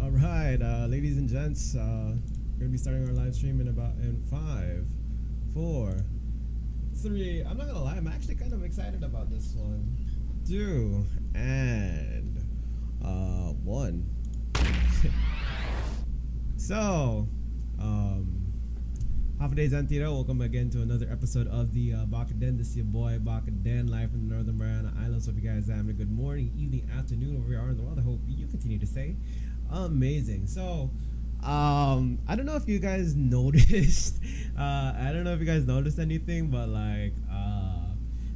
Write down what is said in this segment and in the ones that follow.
All right, ladies and gents, we're gonna be starting our live stream in 5, 4, 3. I'm not gonna lie, I'm actually kind of excited about this one. 2 and 1. So, half a day's Antito. Welcome again to another episode of the Bakaden. This is your boy Bakaden, live from the Northern Mariana Islands. Hope you guys are having a good morning, evening, afternoon, wherever you are in the world. I hope you continue to stay amazing. So, I don't know if you guys noticed. I don't know if you guys noticed anything, but like,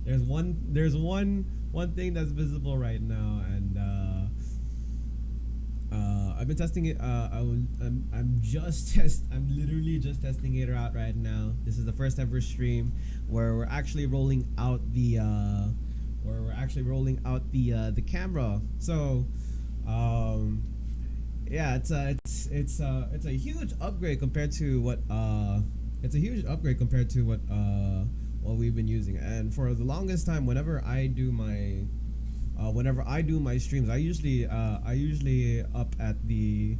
there's one thing that's visible right now, and I've been testing it. I'm literally just testing it out right now. This is the first ever stream where we're actually rolling out the the camera. So, yeah, it's a huge upgrade compared to what we've been using. And for the longest time, whenever I do my streams, I usually up at the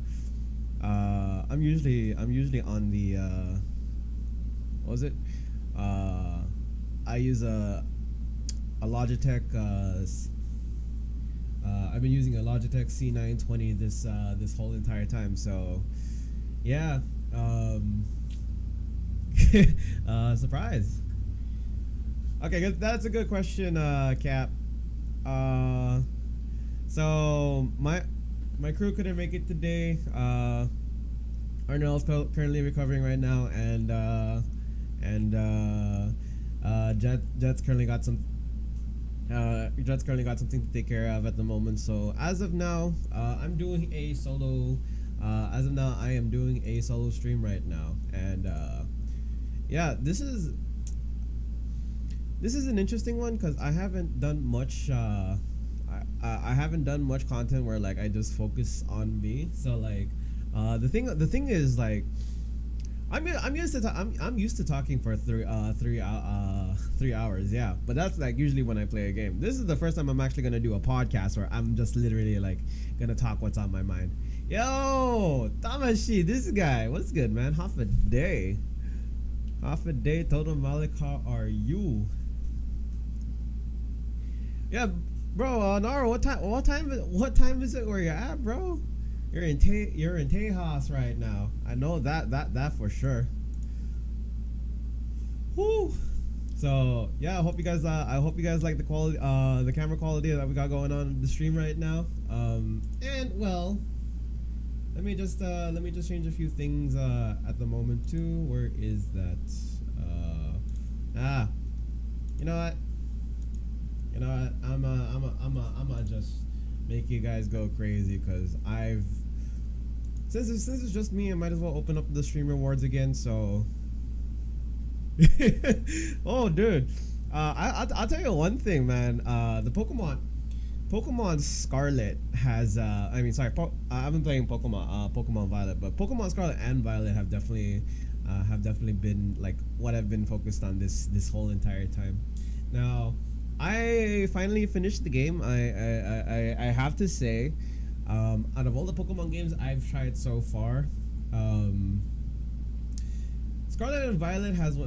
I'm usually on the what was it I use a Logitech I've been using a Logitech C920 this whole entire time. So yeah, surprise. Okay, that's a good question, Cap. So my crew couldn't make it today. Arnold's currently recovering right now, and Jet's currently got something to take care of at the moment. So as of now, I'm doing a solo. As of now, I am doing a solo stream right now, and yeah, this is an interesting one because I haven't done much. I haven't done much content where like I just focus on me. So like, the thing is like, I'm used to talking for 3 hours, yeah. But that's like usually when I play a game. This is the first time I'm actually gonna do a podcast where I'm just literally like gonna talk what's on my mind. Yo, Tamashi, this guy, what's good, man? Half a day, Total Malik. How are you? Yeah, bro. Nara, what time is it where you're at, bro? You're in Tejas right now. I know that for sure. Whoo. So yeah, I hope you guys like the quality, the camera quality that we got going on the stream right now. And well, let me just change a few things at the moment too. Where is that? You know what? I'm just make you guys go crazy because since it's just me, I might as well open up the stream rewards again. So, oh, dude, I'll tell you one thing, man. The Pokemon Scarlet has I've been playing Pokemon Violet, but Pokemon Scarlet and Violet have definitely been like what I've been focused on this whole entire time. Now, I finally finished the game. I have to say, out of all the Pokemon games I've tried so far, Scarlet and Violet has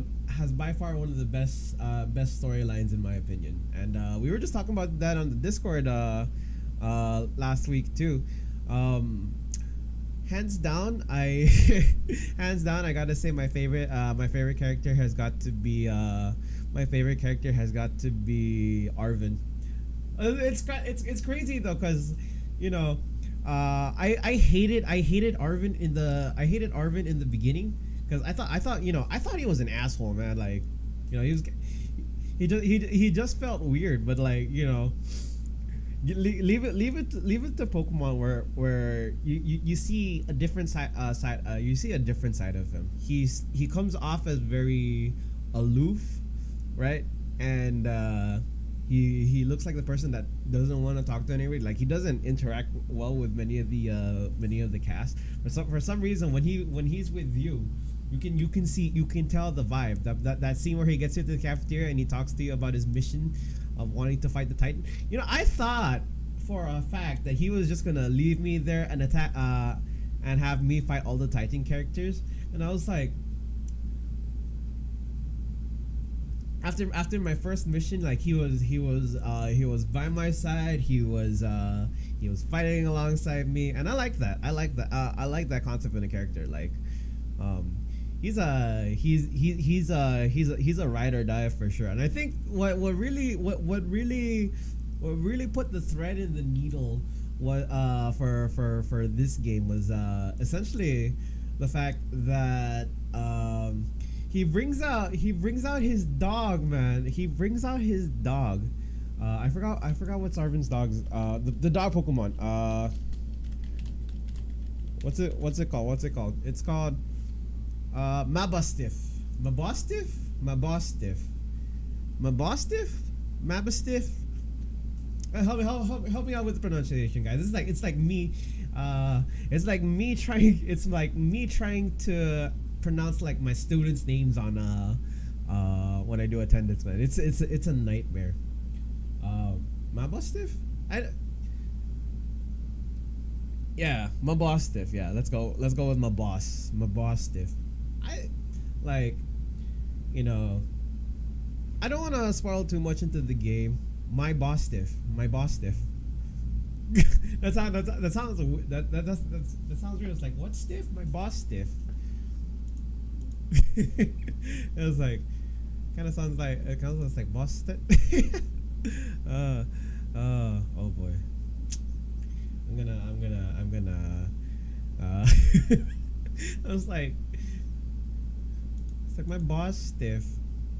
by far one of the best storylines in my opinion. And we were just talking about that on the Discord last week too. Hands down, I gotta say my favorite character has got to be Arvin. It's crazy though, cause you know, I hated Arvin in the beginning, cause I thought he was an asshole, man. Like, you know, he just felt weird, but like, you know, leave it to Pokemon where you see a different side you see a different side of him. He comes off as very aloof, right? And he looks like the person that doesn't want to talk to anybody. Like, he doesn't interact well with many of the cast. For some reason, when he's with you, you can tell the vibe. That scene where he gets into the cafeteria and he talks to you about his mission of wanting to fight the Titan. You know, I thought for a fact that he was just gonna leave me there and attack and have me fight all the Titan characters, and I was like, after my first mission, like he was by my side. He was fighting alongside me, and I like that. I like that concept in a character. Like, um, he's a ride or die for sure. And I think what really put the thread in the needle what for this game was essentially the fact that he brings out his dog, man. He brings out his dog. I forgot what's Arvin's dog's the dog Pokemon. What's it called? It's called Mabustiff. Mabustiff. Help me out with the pronunciation, guys. It's like me trying to pronounce like my students' names on when I do attendance, man. It's a nightmare. Mabustiff? Yeah, Mabustiff. Yeah, let's go with my boss. Mabustiff. I like, you know, I don't want to spoil too much into the game. My boss stiff. that sounds weird. It's like, what stiff? My boss stiff. It was like, kind of sounds like boss stiff. Oh boy. I'm gonna I was like, it's like my boss stiff.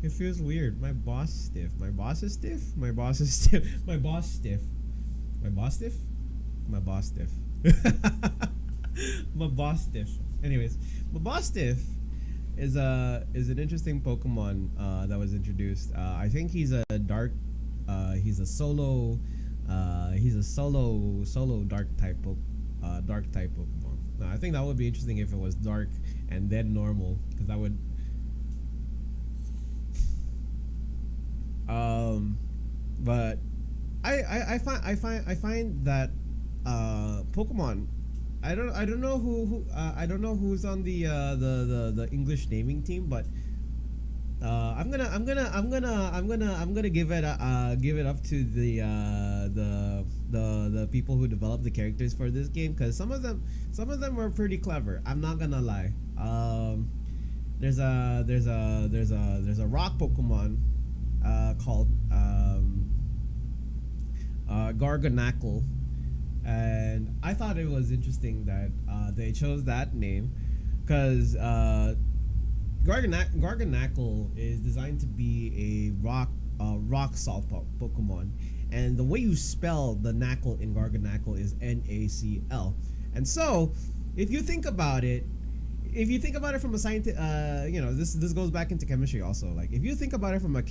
It feels weird. My boss stiff. My boss is stiff. My boss is stiff. My boss stiff. My boss stiff. My boss stiff. My boss stiff. Anyways, my boss stiff is an interesting Pokemon that was introduced. I think he's a dark. He's a solo dark type Pokemon. Now, I think that would be interesting if it was dark and then normal, because that would. But I find that Pokemon. I don't know I don't know who's on the English naming team, but I'm gonna give it up to the people who developed the characters for this game, because some of them were pretty clever. I'm not gonna lie. There's a rock Pokemon called Garganackle, and I thought it was interesting that they chose that name, because Garganackle is designed to be a rock salt Pokemon, and the way you spell the knackle in Garganackle is Nacl. And so, if you think about it from a scientific, this goes back into chemistry also. Like, if you think about it from a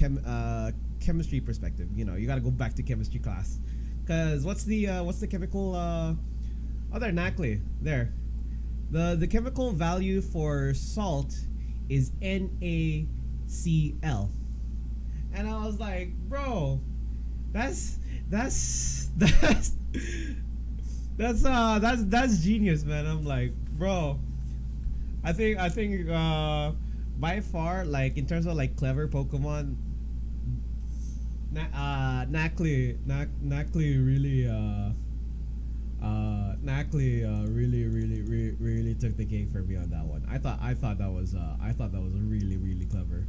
chemistry perspective, you got to go back to chemistry class, because what's the chemical? There, Nacli. There, the chemical value for salt is NaCl, and I was like, bro, that's genius, man. I'm like, bro, I think by far, like, in terms of like clever Pokemon, Nacli really took the cake for me on that one. I thought that was really clever.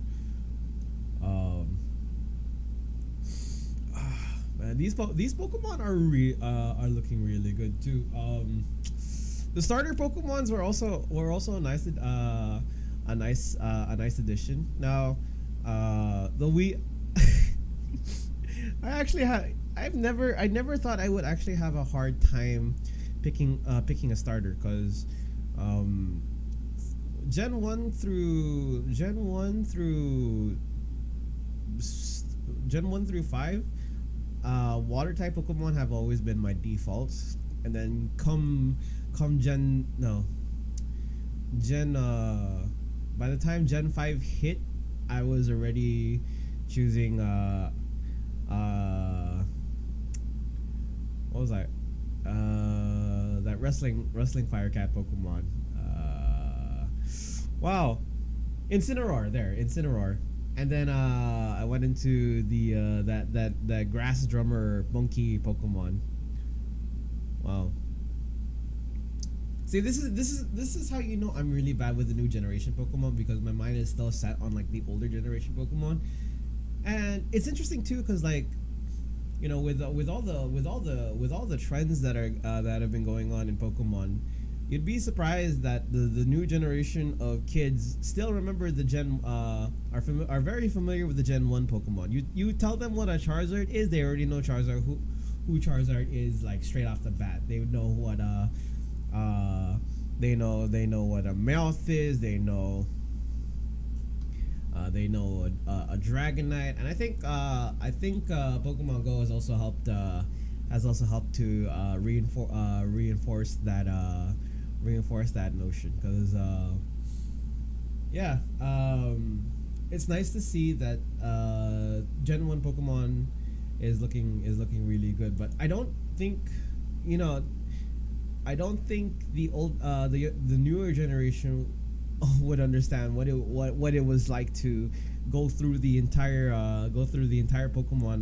Man, these Pokemon are looking really good too. The starter Pokemons were also a nice addition. Now, the we I never thought I would actually have a hard time picking a starter, because Gen 1 through 5, water type Pokemon have always been my defaults, and then by the time Gen 5 hit, I was already choosing What was I? That wrestling fire cat Pokemon. Wow, Incineroar there, Incineroar, and then I went into the that grass drummer monkey Pokemon. Wow. See, this is how you know I'm really bad with the new generation Pokemon because my mind is still set on like the older generation Pokemon, and it's interesting too because like with all the trends that have been going on in Pokemon, you'd be surprised that the new generation of kids still remember the are very familiar with the Gen 1 Pokemon. You tell them what a Charizard is, they already know Charizard who Charizard is like straight off the bat. They would know what they know what a Meowth is, they know a Dragonite, and I think Pokemon Go has also helped to reinforce that notion because yeah, it's nice to see that Gen 1 Pokemon is looking really good, but I don't think you know I don't think the newer generation would understand what it was like to go through the entire Pokemon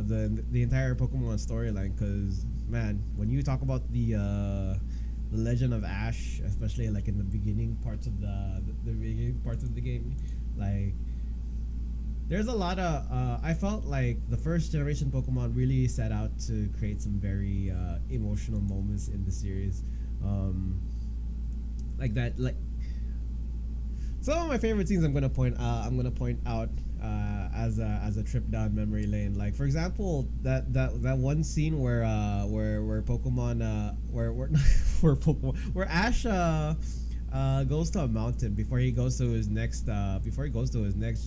the entire Pokemon storyline. Because man, when you talk about the Legend of Ash, especially like in the beginning parts of the beginning parts of the game, like there's a lot of I felt like the first generation Pokemon really set out to create some very emotional moments in the series. Like that, like some of my favorite scenes I'm gonna point out as a trip down memory lane. Like for example, that one scene where Pokemon where Ash goes to a mountain before he goes to his next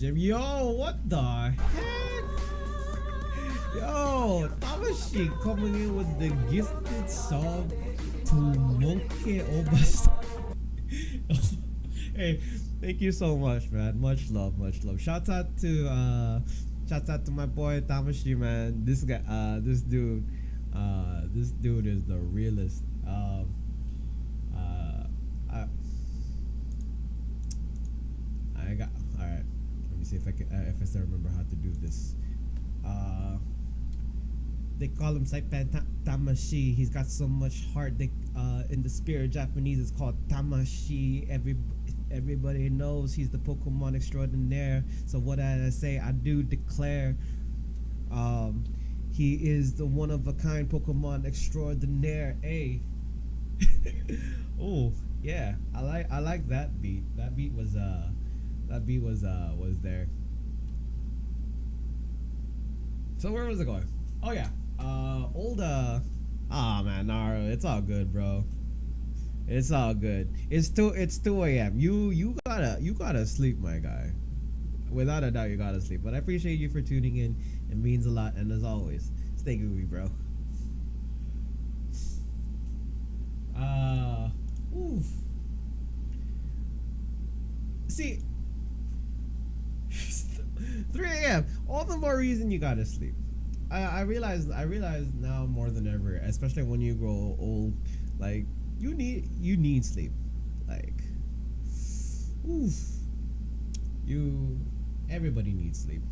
gym. Yo, what the heck? Yo, Tamashi coming in with the gifted song to Monkey Obas. Hey, thank you so much, man. Much love, much love. Shouts out to my boy Tamashi, man. This guy, this dude is the realest. I, I got all right. Let me see if I still remember how to do this. They call him Saipan Tamashi. He's got so much heart. They in the spirit Japanese it's called Tamashi. Everybody knows he's the Pokemon extraordinaire. So what did I say? I do declare, he is the one of a kind Pokemon extraordinaire. Hey, oh yeah, I like that beat. That beat was there. So where was it going? Oh yeah, man, Naru, it's all good, bro. It's all good. It's 2 a.m. You gotta sleep, my guy. Without a doubt, you gotta sleep. But I appreciate you for tuning in. It means a lot. And as always, stay groovy, bro. Oof. See, 3 a.m. All the more reason you gotta sleep. I realize now more than ever, especially when you grow old, like you need sleep. Like, oof. Everybody needs sleep.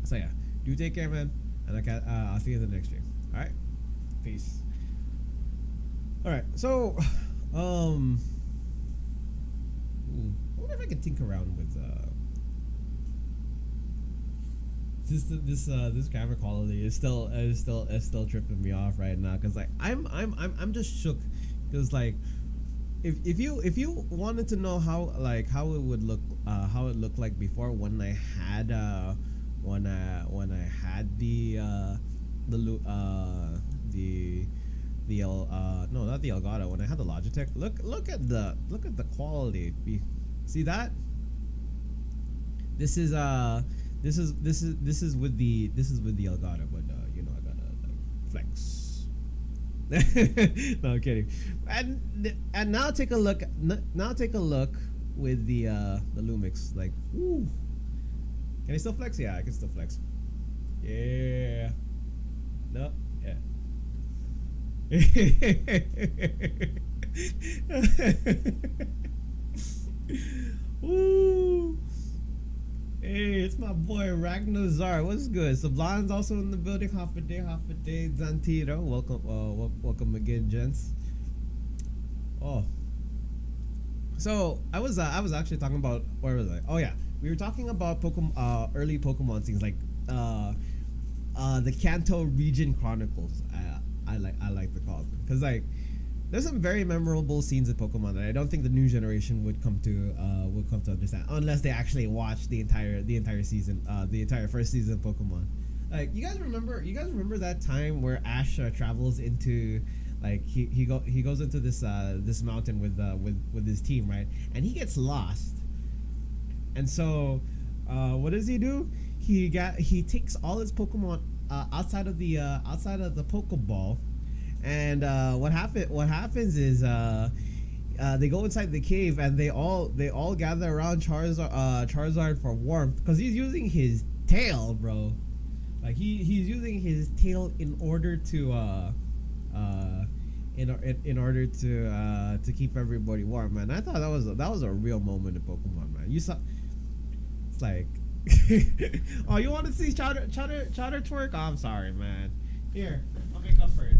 So yeah, do take care, man, and I'll see you in the next stream. All right, peace. All right, so I wonder if I can tinker around with this camera quality is still tripping me off right now, because like I'm just shook, because like if you wanted to know how it would look, how it looked like before, when I had the no, not the Elgato, when I had the Logitech, look at the quality. See that? This is with the Elgato, but you know, I gotta like flex. No, I'm kidding. And now take a look. Now take a look with the Lumix. Like, woo. Can I still flex? Yeah, I can still flex. Yeah. No. Yeah. Ooh. Hey, it's my boy Ragnazar. What's good? Sublime's also in the building. Half a day. Zantiro. Welcome, welcome again, gents. Oh, so I was actually talking about, where was I? Oh yeah, we were talking about Pokemon, early Pokemon things like the Kanto Region Chronicles. I like to call them because like there's some very memorable scenes in Pokemon that I don't think the new generation would come to understand unless they actually watch the entire season, the entire first season of Pokemon. Like you guys remember that time where Ash travels into, like he goes into this mountain with his team, right, and he gets lost, and so what does he do? He takes all his Pokemon outside of the Pokeball, and what happens is they go inside the cave and they all gather around Charizard for warmth because he's using his tail, bro. Like he's using his tail in order to in order to keep everybody warm, man. I thought that was a real moment in Pokemon, man. You saw, it's like, oh, you want to see Chowder twerk? Oh, I'm sorry, man. Here, I'll make up for it.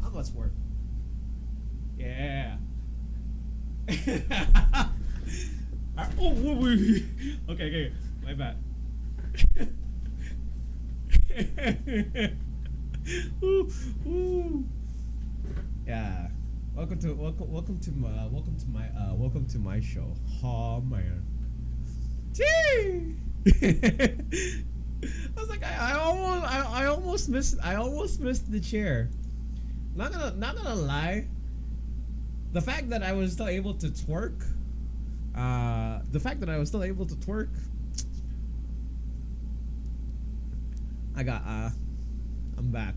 How much work? Yeah. Oh, okay, my bad. Ooh, ooh. Yeah. Welcome to my show. Oh man. Gee. I was like, I almost missed the chair. Not gonna lie. The fact that I was still able to twerk. I'm back.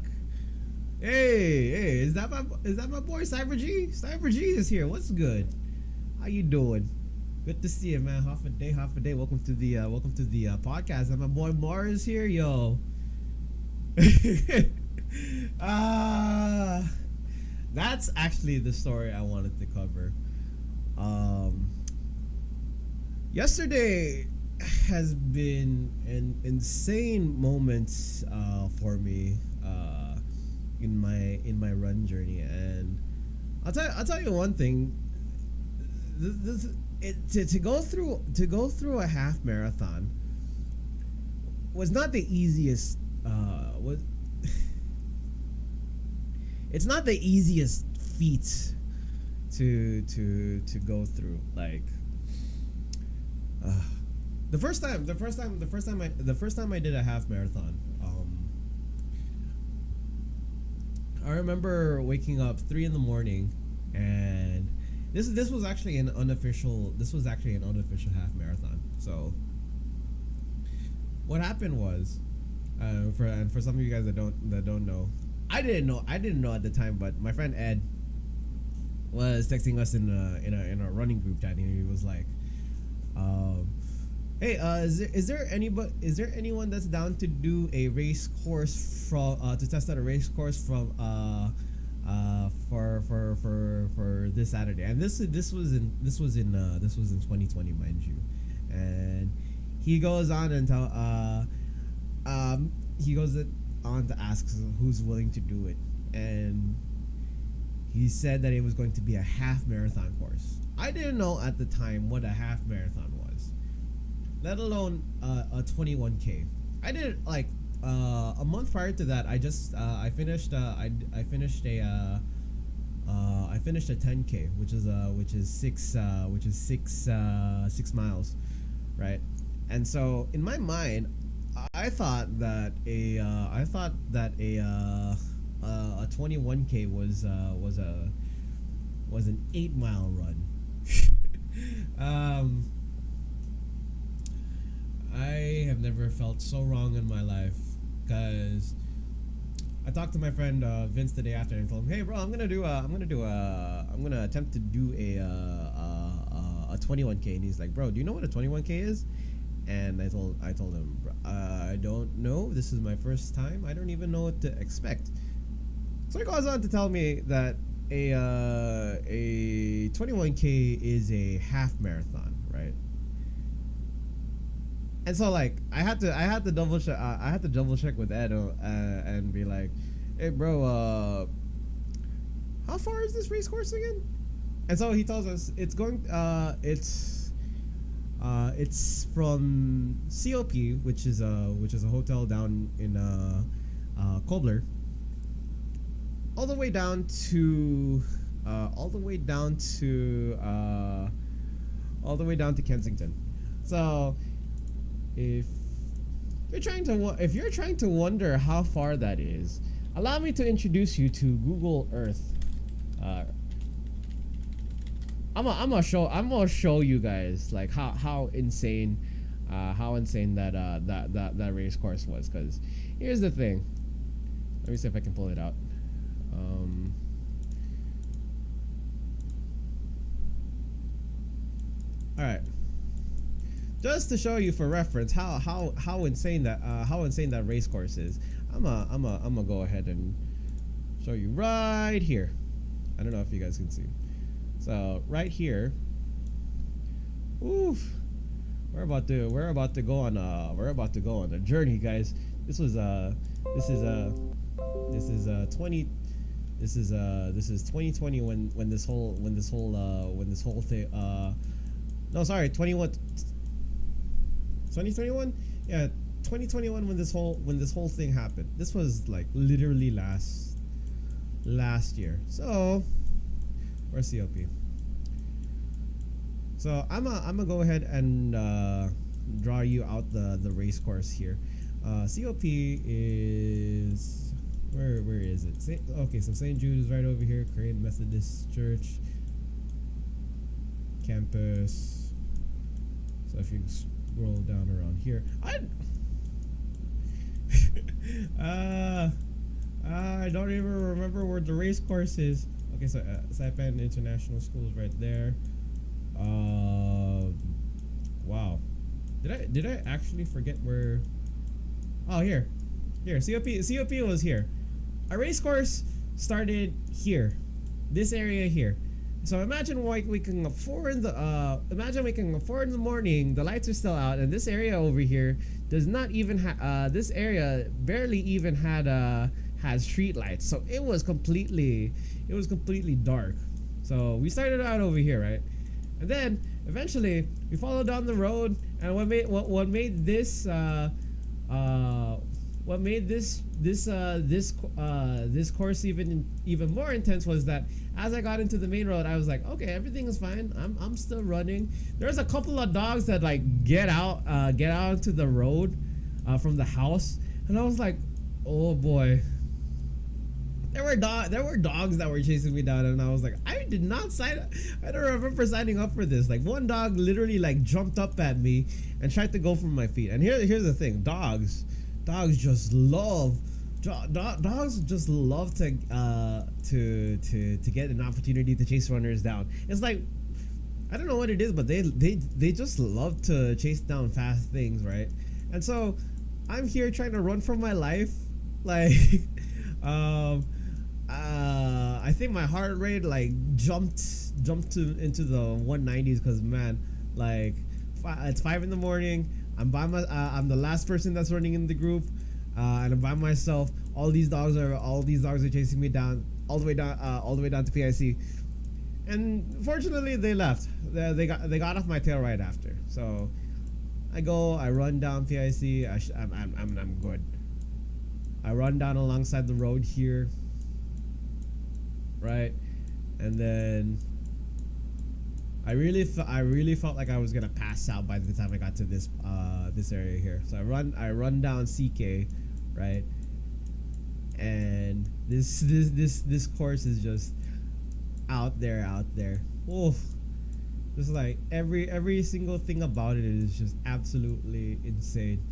Hey, is that my boy Cyber G? Cyber G is here. What's good? How you doing? Good to see you, man. Half a day. Welcome to the podcast. And my boy Mars here, yo. That's actually the story I wanted to cover. Yesterday has been an insane moment for me in my run journey, and I'll tell you one thing. To go through a half marathon was not the easiest. It's not the easiest feat to go through. Like the first time I did a half marathon, I remember waking up 3 a.m, and this was actually an unofficial half marathon. So what happened was, for some of you guys that don't know, I didn't know at the time, but my friend Ed was texting us in a running group chat, and he was like, hey, is there anyone that's down to do a race course from to test out a race course from for this Saturday? And this was in 2020, mind you. And he goes on and on to ask who's willing to do it, and he said that it was going to be a half marathon course. I didn't know at the time what a half marathon was, let alone a 21K. I did like a month prior to that. I finished a 10K, which is 6 miles, right? And so in my mind, I thought that a 21K was an 8-mile run. I have never felt so wrong in my life, because I talked to my friend Vince the day after and told him, "Hey, bro, I'm gonna attempt to do a 21K," and he's like, "Bro, do you know what a 21K is?" And I told him, I don't know. This is my first time. I don't even know what to expect. So he goes on to tell me that a 21K is a half marathon, right? And so like I had to double check with Ed and be like, hey bro, how far is this race course again? And so he tells us it's from COP, which is a hotel down in Kobler, all the way down to Kensington. So if if you're trying to wonder how far that is, allow me to introduce you to Google Earth. I'm gonna show you guys like how insane that race course was. Because here's the thing. Let me see if I can pull it out. All right. Just to show you for reference how insane that race course is, I'm gonna go ahead and show you right here. I don't know if you guys can see. So right here, oof, we're about to go on a journey, guys. This is 2020 when this whole thing no, sorry, 2021. Yeah, 2021 when this whole thing happened. This was like literally last year. So where's COP? So I'm gonna go ahead and draw you out the race course here. COP is where is it? Okay, so St. Jude is right over here. Korean Methodist Church campus. So if you scroll down around here, I don't even remember where the race course is. Okay, so Saipan International School is right there. Wow, did I actually forget where? Oh, here, COP was here. A race course started here, this area here. So imagine waking up 4 in the morning, the lights are still out, and this area over here does not even this area barely even had street lights. So it was completely dark. So we started out over here, right? And then eventually we followed down the road, and what made this course even more intense was that as I got into the main road, I was like, okay, everything is fine. I'm still running. There's a couple of dogs that like get out into the road from the house, and I was like, oh boy. There were dogs that were chasing me down, and I was like, I don't remember signing up for this. Like one dog literally like jumped up at me and tried to go for my feet. And here's the thing, dogs just love to get an opportunity to chase runners down. It's like, I don't know what it is, but they just love to chase down fast things, right? And so I'm here trying to run for my life, like I think my heart rate like jumped into the 190s, because man, like it's 5 in the morning. I'm I'm the last person that's running in the group, and I'm by myself. All these dogs are chasing me down all the way down to PIC, and fortunately they left. They got off my tail right after. So I run down PIC. I'm good. I run down alongside the road here, right, and then I really felt like I was gonna pass out by the time I got to this area here. So I run down CK, right, and this course is just out there. Oh, just like every single thing about it is just absolutely insane.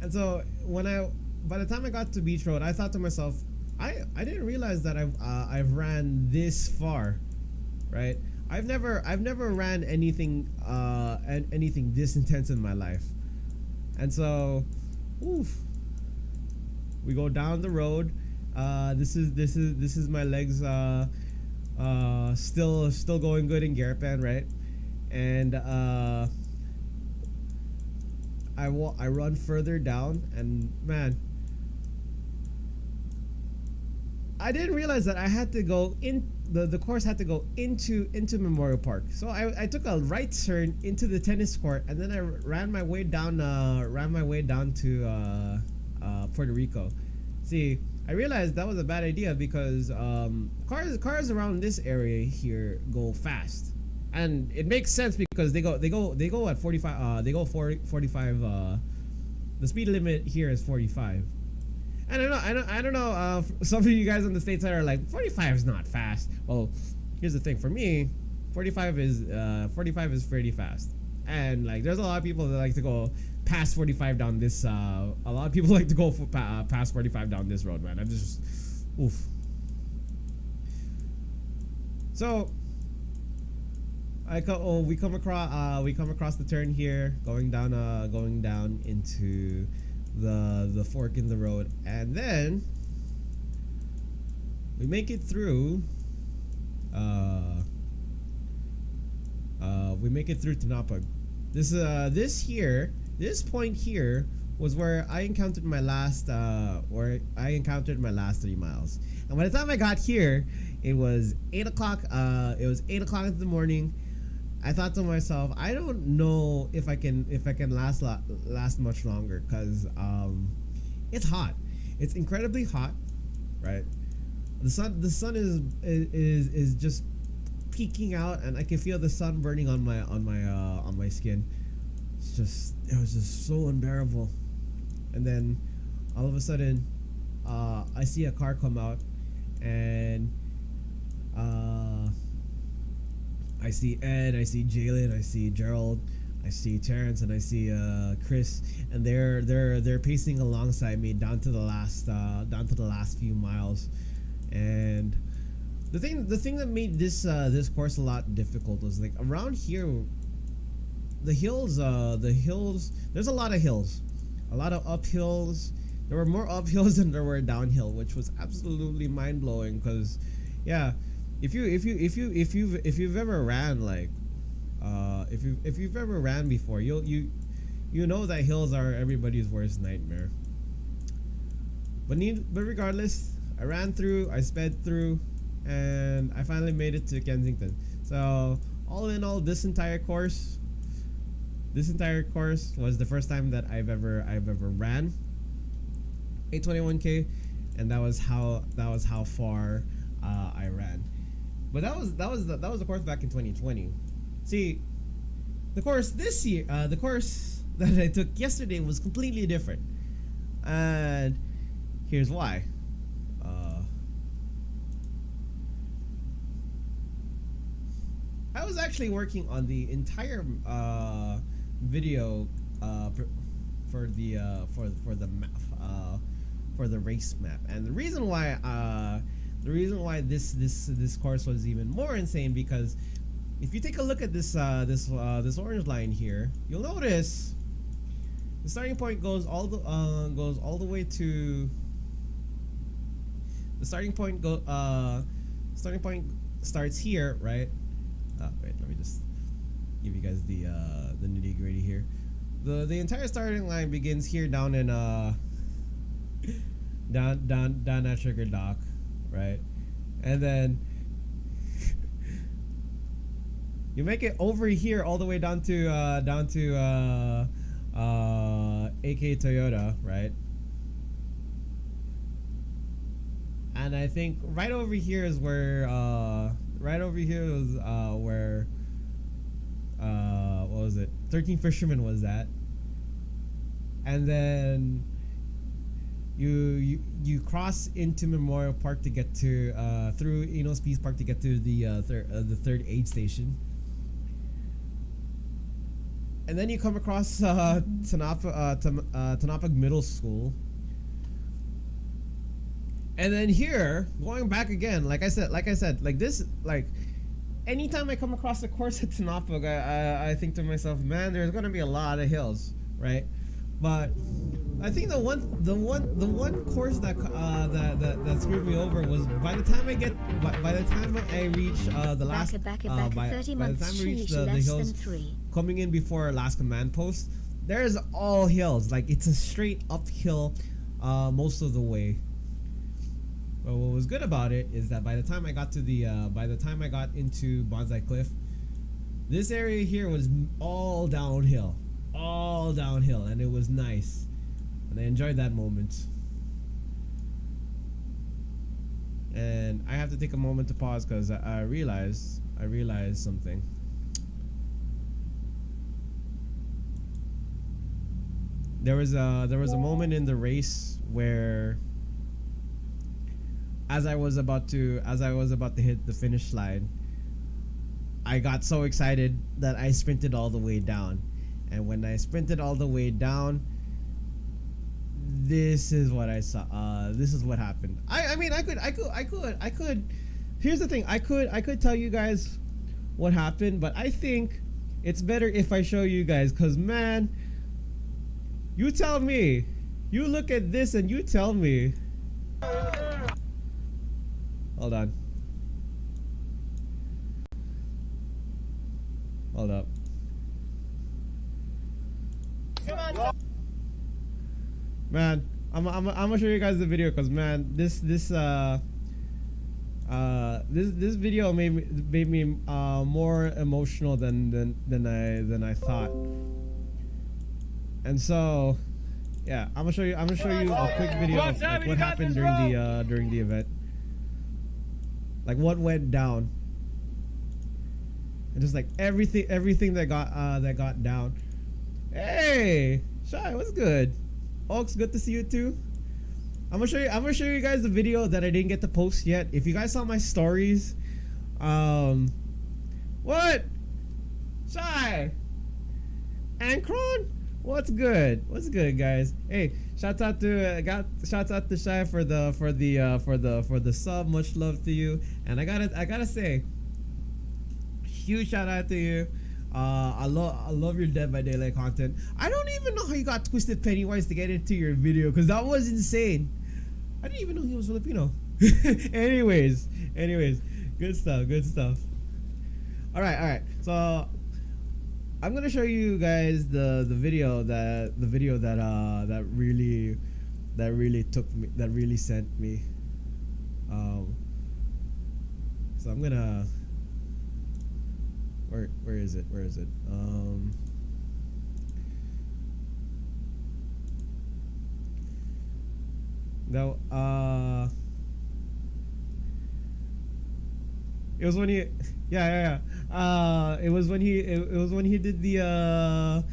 And so by the time I got to Beach Road, I thought to myself, I didn't realize that I've ran this far, right? I've never ran anything anything this intense in my life. And so, oof, we go down the road. This is my legs still going good in Garapan, right? And I run further down, and man, I didn't realize that I had to go in. The course had to go into Memorial Park. So I took a right turn into the tennis court, and then I ran my way down to Puerto Rico. See, I realized that was a bad idea because cars around this area here go fast, and it makes sense because they go at 45. They go 45. The speed limit here is 45. And I don't know. Some of you guys in the states are like 45 is not fast. Well, here's the thing. For me, 45 is pretty fast. And like, there's a lot of people that like to go past 45 down this. A lot of people like to go past 45 down this road, man. I'm just, oof. So, we come across the turn here, going down into the fork in the road, and then we make it through. We make it through Tinapag. This point here was where I encountered my last 3 miles. And by the time I got here, it was 8 o'clock. It was 8 o'clock in the morning. I thought to myself, I don't know if I can last much longer, because it's hot. It's incredibly hot, right? The sun is just peeking out, and I can feel the sun burning on my skin. It was just so unbearable. And then all of a sudden, I see a car come out, and I see Ed, I see Jalen, I see Gerald, I see Terrence, and I see Chris, and they're pacing alongside me down to the last few miles. And the thing that made this course a lot difficult was, like, around here, the hills. There's a lot of hills, a lot of uphills. There were more uphills than there were downhill, which was absolutely mind blowing. Because, yeah, if you've ever ran, like, if you've ever ran before, you know that hills are everybody's worst nightmare. But regardless, I ran through, I sped through, and I finally made it to Kensington. So all in all, this entire course was the first time that I've ever ran 821K, and that was how far I ran. But that was the course back in 2020. See, the course this year, the course that I took yesterday was completely different, and here's why. I was actually working on the entire video for the map, for the race map, and the reason why this course was even more insane, because if you take a look at this orange line here, you'll notice the starting point goes all the way to the starting point starts here, right? Wait, let me just give you guys the nitty gritty here. The entire starting line begins here down in down at Sugar Dock, right? And then you make it over here all the way down to AK Toyota, right? And I think right over here is where where what was it? 13 Fisherman was that. And then you cross into Memorial Park to get to through Enos Peace Park to get to the third aid station. And then you come across Tanapag Middle School. And then here, going back again, like I said, like this, like anytime I come across a course at Tinapog, I think to myself, man, there's gonna be a lot of hills, right? But I think the one course that screwed me over was by the time I reach the last by the time I reach the hills coming in before last command post, there's all hills. Like it's a straight uphill most of the way. But what was good about it is that by the time I got to into Bonsai Cliff, this area here was all downhill, and it was nice, and I enjoyed that moment. And I have to take a moment to pause because I realized something. There was a moment in the race where, as I was about to hit the finish line, I got so excited that I sprinted all the way down. And when I sprinted all the way down, this is what I saw. This is what happened. I mean, I could. Here's the thing. I could tell you guys what happened, but I think it's better if I show you guys, cause man, you tell me. You look at this and you tell me. Hold on. Hold up. Man, I'm gonna show you guys the video, cause man, this video made me more emotional than I thought. And so, yeah, I'm gonna show you a quick video of like, what happened during the event, like what went down, and just like everything that got down. Hey, Shy, what's good? Oaks, good to see you too. I'm gonna show you guys the video that I didn't get to post yet. If you guys saw my stories, what? Shy and Kron, what's good? What's good, guys? Hey, shouts out to Shy for the sub. Much love to you. And I gotta say, huge shout out to you. I love your Dead by Daylight content. I don't even know how you got Twisted Pennywise to get into your video, because that was insane. I didn't even know he was Filipino. anyways, good stuff. All right. So I'm gonna show you guys the video that really sent me. So I'm gonna. Where is it? No, it was when he, yeah. It was when he did the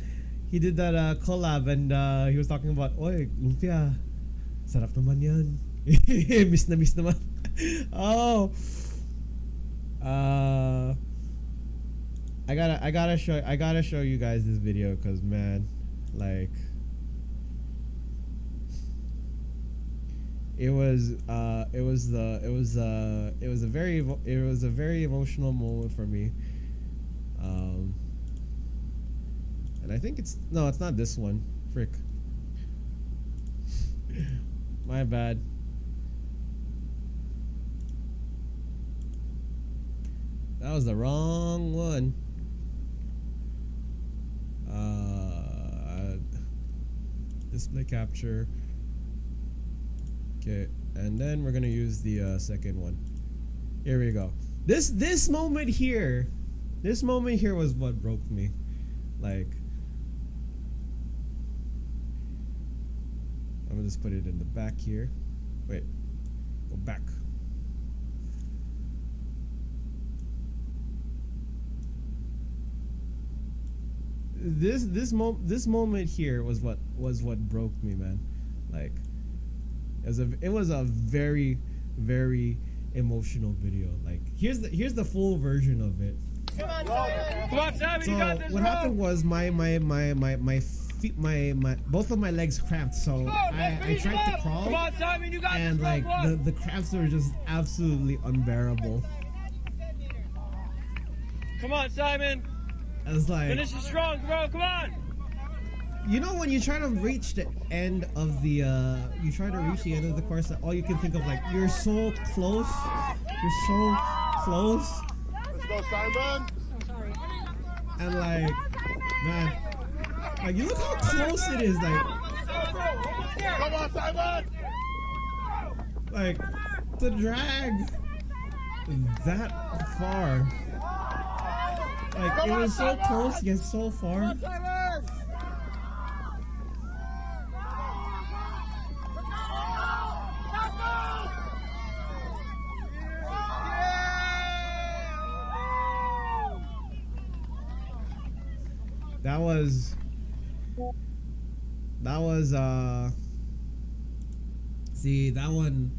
that collab, and he was talking about, oy, lumpia, sarap naman yan. miss naman. Oh, I gotta show you guys this video, cause man, like, it was a very emotional moment for me, and I think it's not this one. Frick, my bad. That was the wrong one. Display capture. Okay, and then we're gonna use the second one. Here we go. This moment here was what broke me. Like, I'm gonna just put it in the back here. Wait, go back. This moment here was what broke me, man. Like, it was a very emotional video. Like, here's the full version of it. Come on, Sammy, you got this, what happened was my feet, my both of my legs cramped, so I tried to crawl, and like the cramps were just absolutely unbearable. Come on, Simon. I was like, Finish it strong, bro. Come on. you know, when you try to reach the end of the course, all you can think of, like, you're so close. You're so close. Let's go, Simon. And like, man, like, you look how close it is. Come on, Simon. Like to drag that far. Like, it was so close yet so far. That one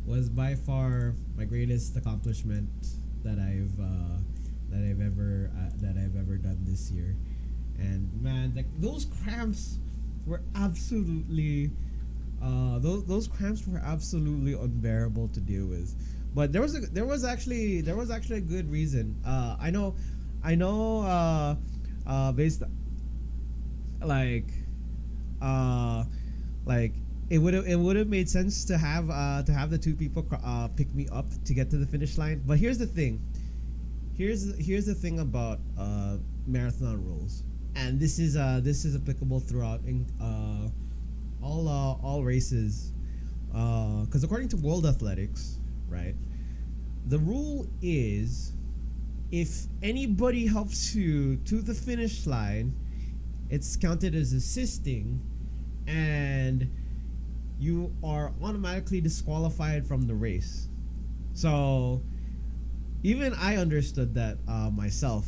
was by far my greatest accomplishment that I've ever done this year. And man, like, those cramps were absolutely those cramps were absolutely unbearable to deal with. But there was actually a good reason. I know based like it would have made sense to have the two people pick me up to get to the finish line. But here's the thing. Here's the thing about marathon rules, and this is applicable throughout in all races. Because according to World Athletics, right, the rule is if anybody helps you to the finish line, it's counted as assisting, and you are automatically disqualified from the race. So even I understood that myself.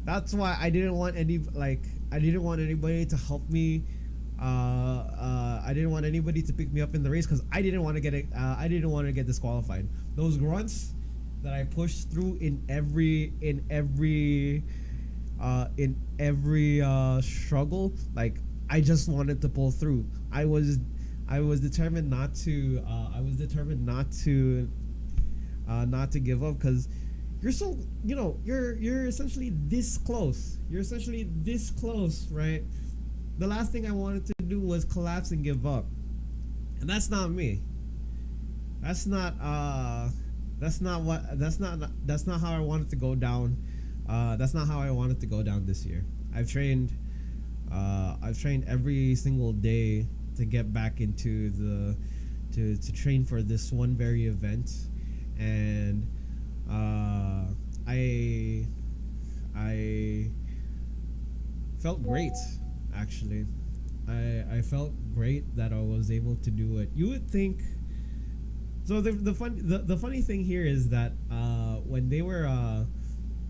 That's why I didn't want anybody to help me. I didn't want anybody to pick me up in the race because I didn't want to get disqualified. Those grunts that I pushed through in every struggle, like, I just wanted to pull through. I was determined not to give up, because you're so, you're essentially this close. Right? The last thing I wanted to do was collapse and give up, and that's not me. That's not how I wanted to go down. That's not how I wanted to go down this year. I've trained every single day to get back into to train for this one very event, and I felt great. Actually, I felt great that I was able to do it. You would think. So the funny thing here is that when they were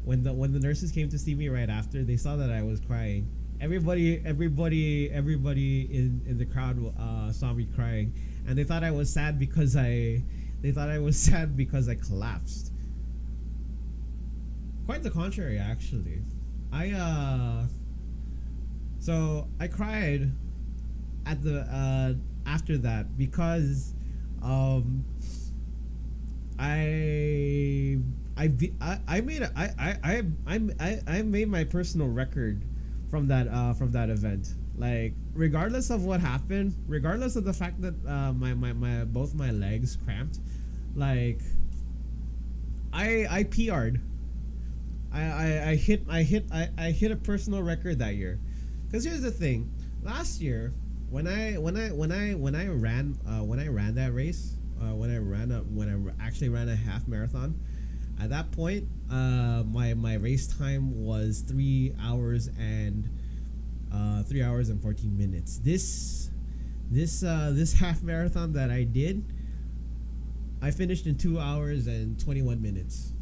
when the nurses came to see me right after, they saw that I was crying. Everybody in the crowd saw me crying, and they thought I was sad because I collapsed. Quite the contrary, actually. So I cried at the after that because I made my personal record from that event. Like, regardless of what happened, regardless of the fact that my both my legs cramped, like, I PR'd. I hit a personal record that year. Because here's the thing, last year when I ran that race, when I actually ran a half marathon, at that point, my race time was 3 hours and 14 minutes. This half marathon that I did, I finished in 2 hours and 21 minutes.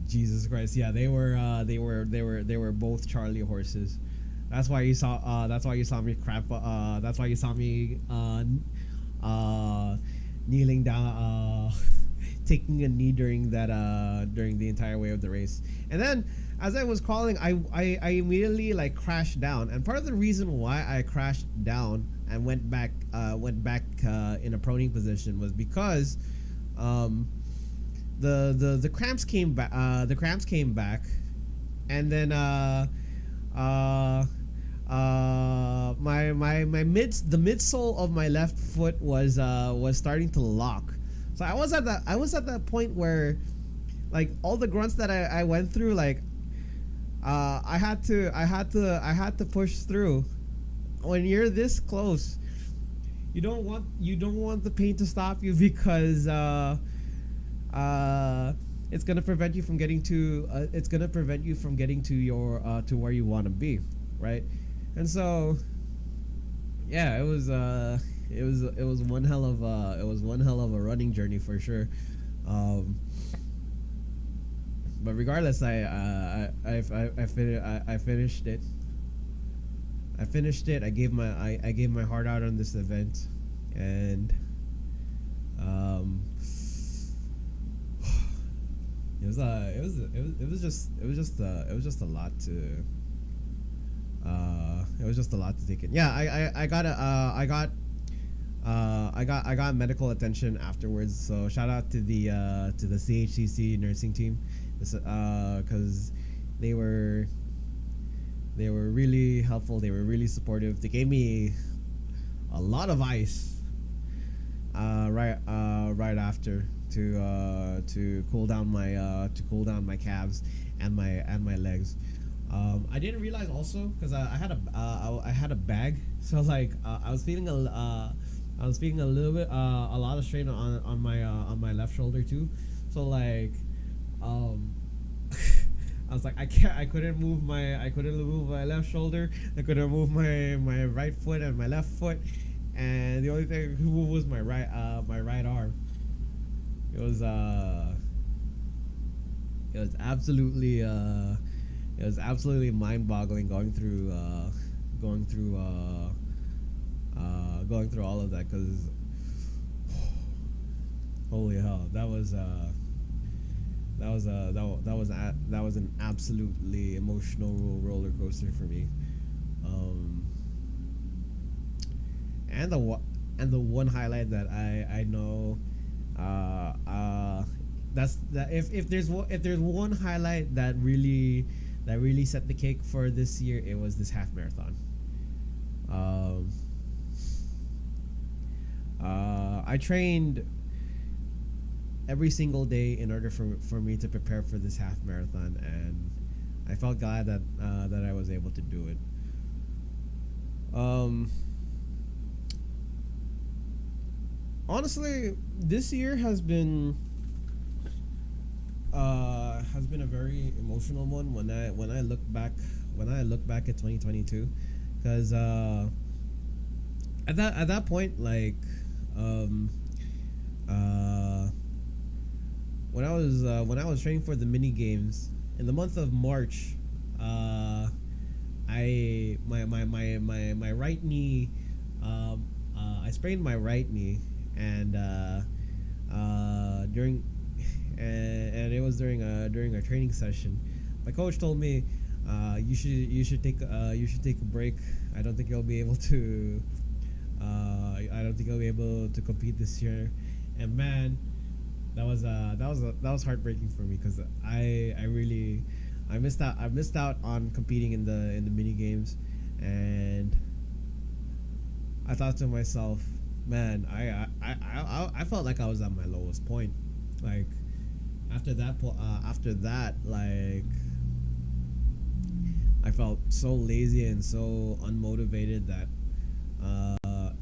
Jesus Christ! Yeah, they were both Charlie horses. That's why you saw me crap. That's why you saw me kneeling down, taking a knee during the entire way of the race. And then as I was crawling, I immediately, like, crashed down. And part of the reason why I crashed down and went back in a proning position was because the cramps came back. The cramps came back, and then uh, my midsole of my left foot was starting to lock. So I was at that point where, like, all the grunts that I went through, like, I had to push through. When you're this close, you don't want the pain to stop you, because it's gonna prevent you from getting to your to where you want to be, right? And so, yeah, it was one hell of a running journey for sure. But regardless, I finished it. I finished it. I gave my heart out on this event, and it was just a lot to it was just a lot to take in. Yeah, I got medical attention afterwards. So shout out to the CHCC nursing team, because they were really helpful. They were really supportive. They gave me a lot of ice right after to cool down my calves and my legs. I didn't realize also, because I had a bag, so like I was feeling a little bit a lot of strain on my left shoulder too. So like I was like, I couldn't move my left shoulder. I couldn't move my right foot and my left foot, and the only thing I could move was my right arm. It was absolutely mind-boggling going through all of that, because holy hell, that was an absolutely emotional roller coaster for me. And the one highlight that I know, that's that if there's one highlight that really set the cake for this year, it was this half marathon. I trained every single day in order for me to prepare for this half marathon, and I felt glad that I was able to do it. Honestly, this year has been a very emotional one when I look back at 2022, because at that point, like, when I was training for the mini games in the month of March, I my right knee, I sprained my right knee, and during and it was during a training session. My coach told me, you should take a break. I don't think you'll be able to compete this year. And man, that was heartbreaking for me, because I missed out on competing in the mini games, and I thought to myself, man, I felt like I was at my lowest point. Like, after that, like, I felt so lazy and so unmotivated that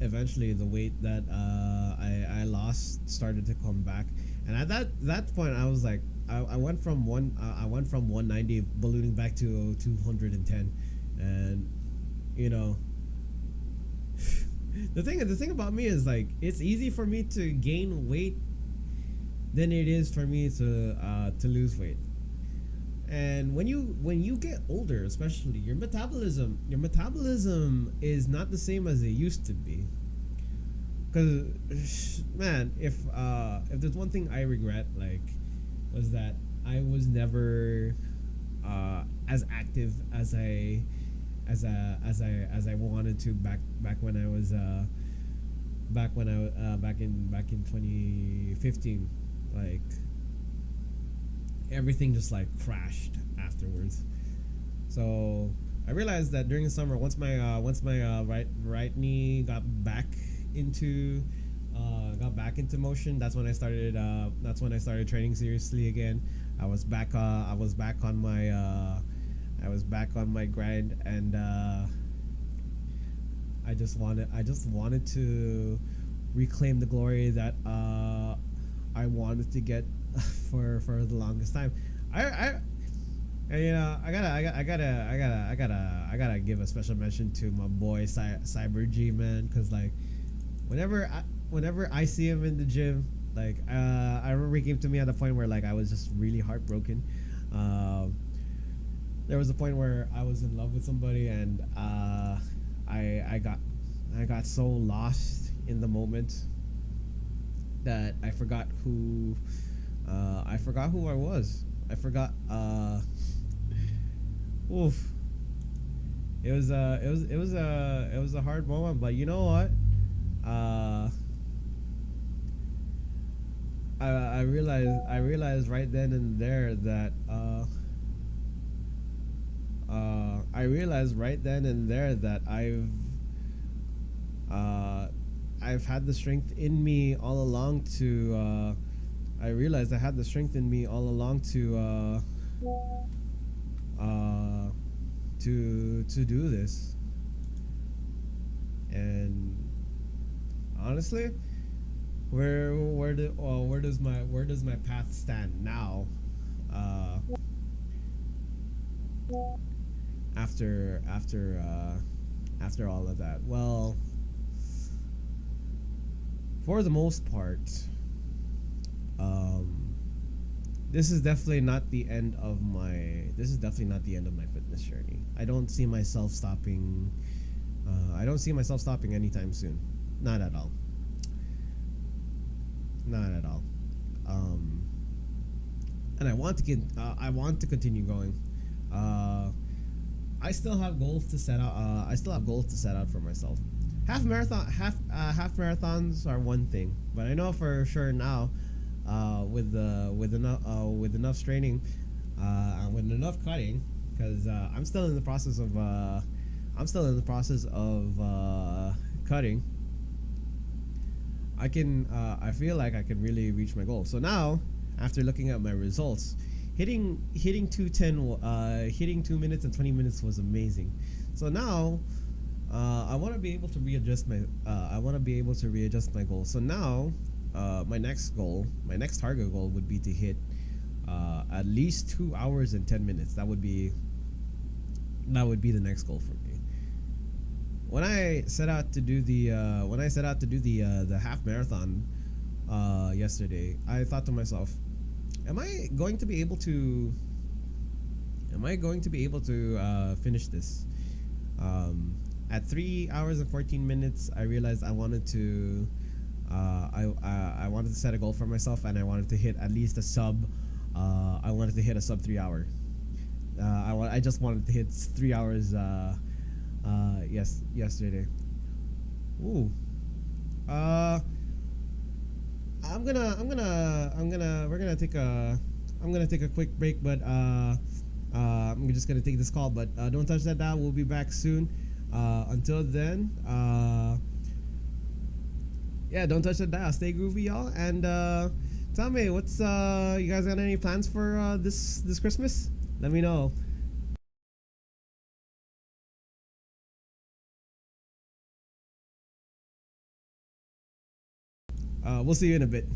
eventually the weight that I lost started to come back. And at that point, I was like, I went from 190 ballooning back to 210, and you know, the thing about me is, like, it's easy for me to gain weight than it is for me to lose weight. And when you get older, especially, your metabolism is not the same as it used to be. Because, man, if there's one thing I regret, like, was that I was never as active as I wanted to back when I was back in 2015. Like, everything just like crashed afterwards. So I realized that during the summer, once my right knee got back into motion, that's when I started training seriously again. I was back on my grind, and I just wanted to reclaim the glory that I wanted to get for the longest time. I and, you know, I gotta give a special mention to my boy Cyber G, man, because like whenever I see him in the gym, like I remember he came to me at a point where like I was just really heartbroken. There was a point where I was in love with somebody, and I got so lost in the moment that I forgot who I was. I forgot. Oof. It was a hard moment, but you know what? I realized right then and there that I've had the strength in me all along to I realized I had the strength in me all along to do this. And honestly, where does my path stand now? After all of that, well, for the most part, this is definitely not the end of my fitness journey. I don't see myself stopping anytime soon. Not at all. And I want to continue going. I still have goals to set out for myself. Half marathons are one thing, but I know for sure now, with enough training, with enough cutting, because I'm still in the process of cutting. I feel like I can really reach my goal. So now, after looking at my results, hitting 2:10, hitting 2 minutes and 20 minutes was amazing. So now, I want to be able to readjust my goal. So now, my next target goal would be to hit at least 2 hours and 10 minutes. That would be the next goal for me. When I set out to do the half marathon yesterday, I thought to myself, am I going to be able to finish this? At 3 hours and 14 minutes, I realized I wanted to set a goal for myself, and I wanted to hit at least a sub 3 hour. I just wanted to hit 3 hours yesterday. Ooh. I'm gonna take a quick break, but I'm just gonna take this call, but don't touch that dial. We'll be back soon. Until then, don't touch that dial. Stay groovy, y'all, and tell me what's you guys got any plans for this Christmas? Let me know. We'll see you in a bit.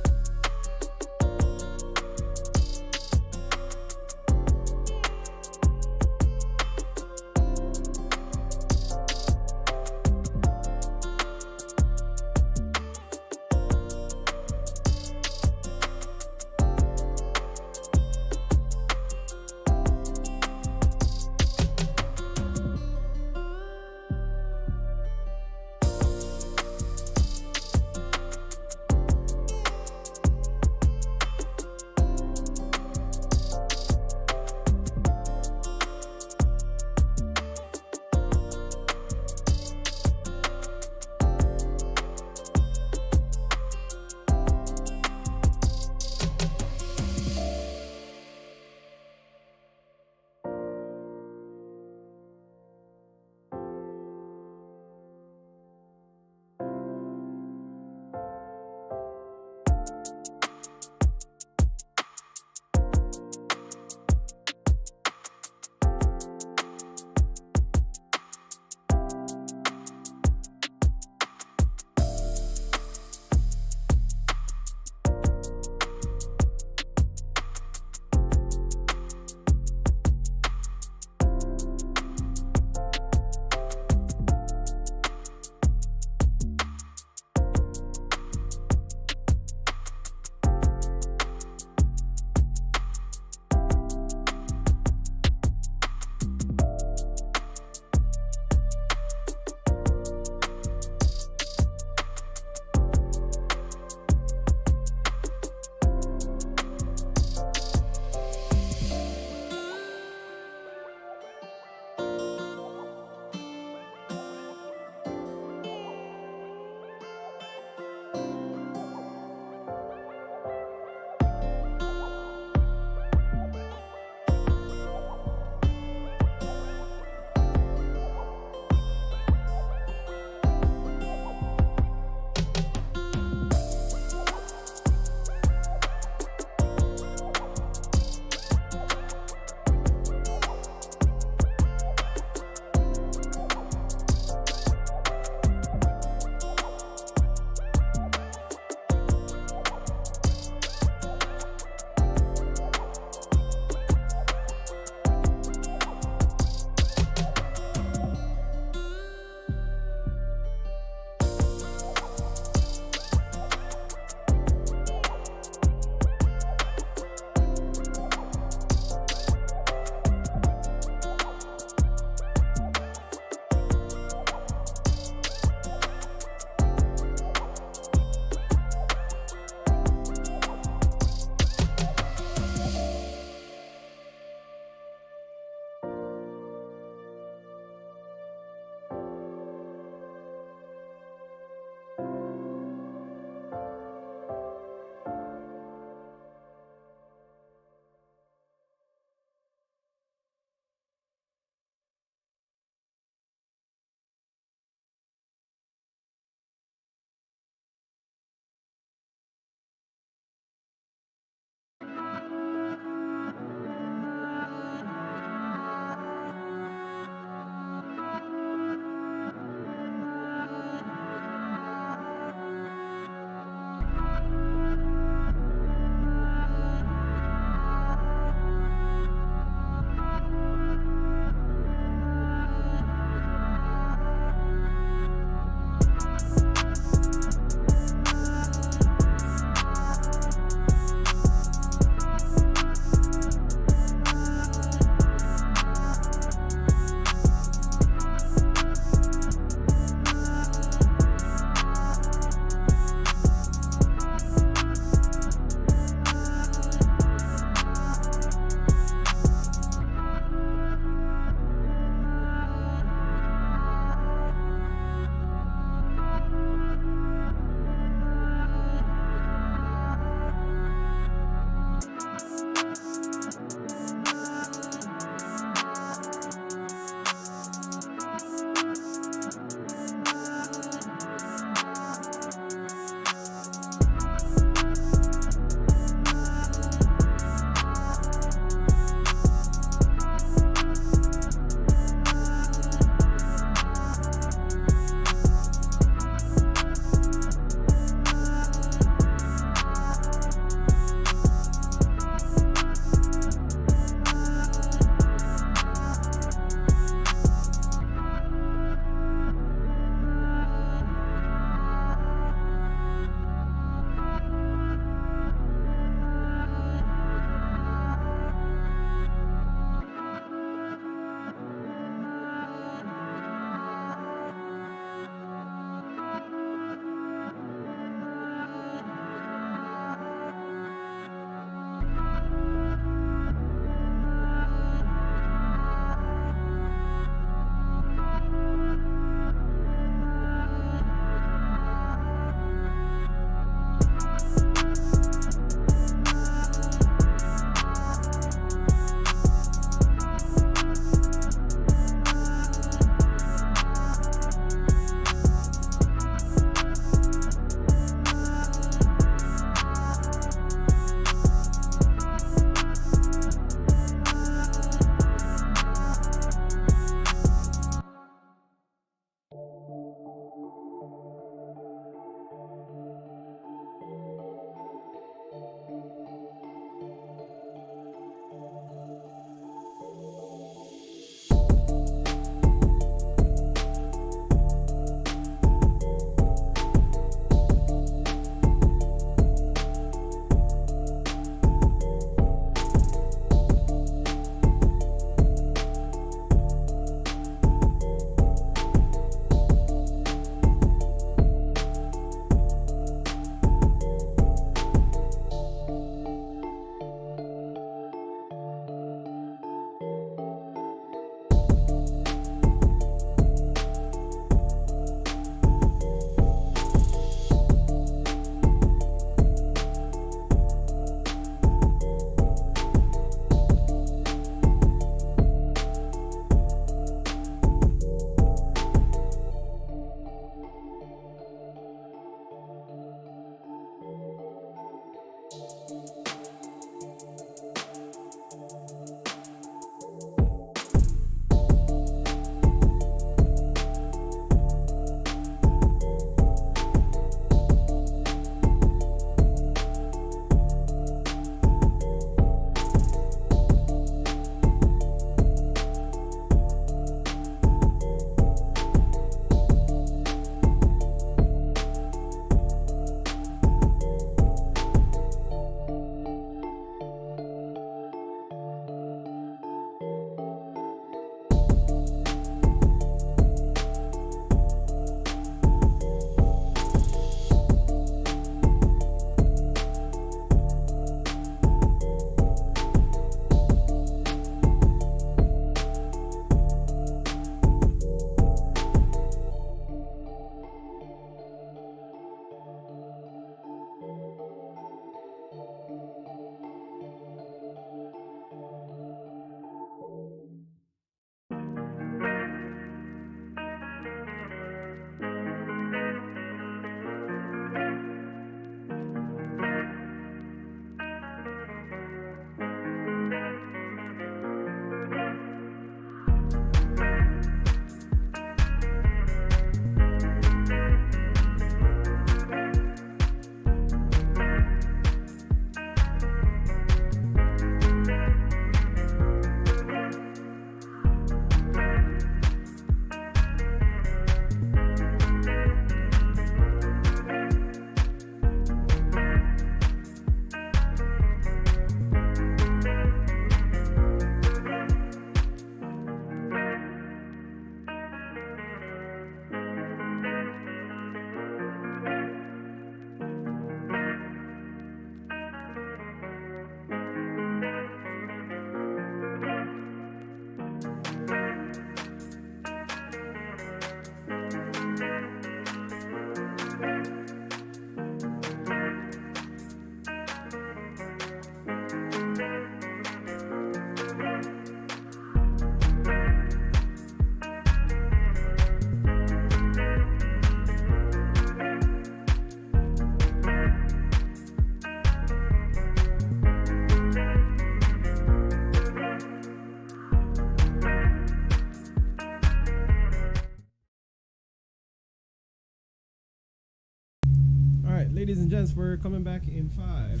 All right, ladies and gents, we're coming back in 5,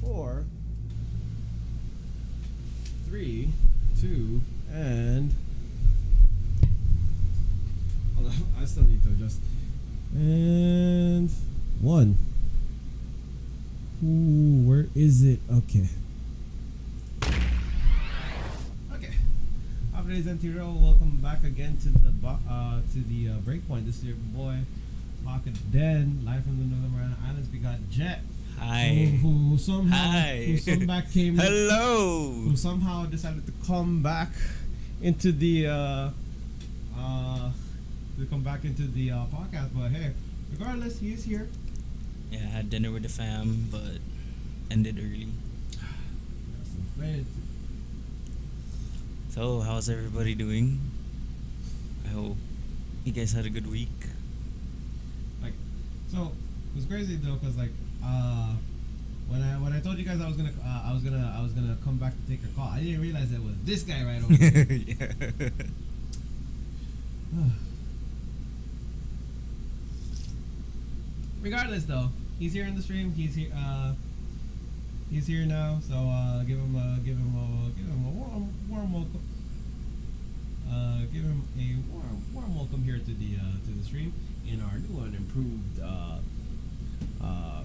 4, 3, 2, and hold on, I still need to adjust. And 1. Ooh, where is it? Okay. Okay. Ladies and gentlemen, welcome back again to the Breakpoint. This is your boy Pocket Den, live from the Northern Mariana Islands. We got Jet. Hi. Who somehow Hi. who somehow came Hello. who somehow decided to come back into the podcast. But hey, regardless, he is here. Yeah, I had dinner with the fam, but ended early. So, how's everybody doing? I hope you guys had a good week. Like, so it was crazy though, cause like when I told you guys I was gonna come back to take a call, I didn't realize it was this guy right over there. Yeah. Regardless though, he's here in the stream. He's here. He's here now. So give him a warm welcome. Give him a warm welcome here to the stream in our new and improved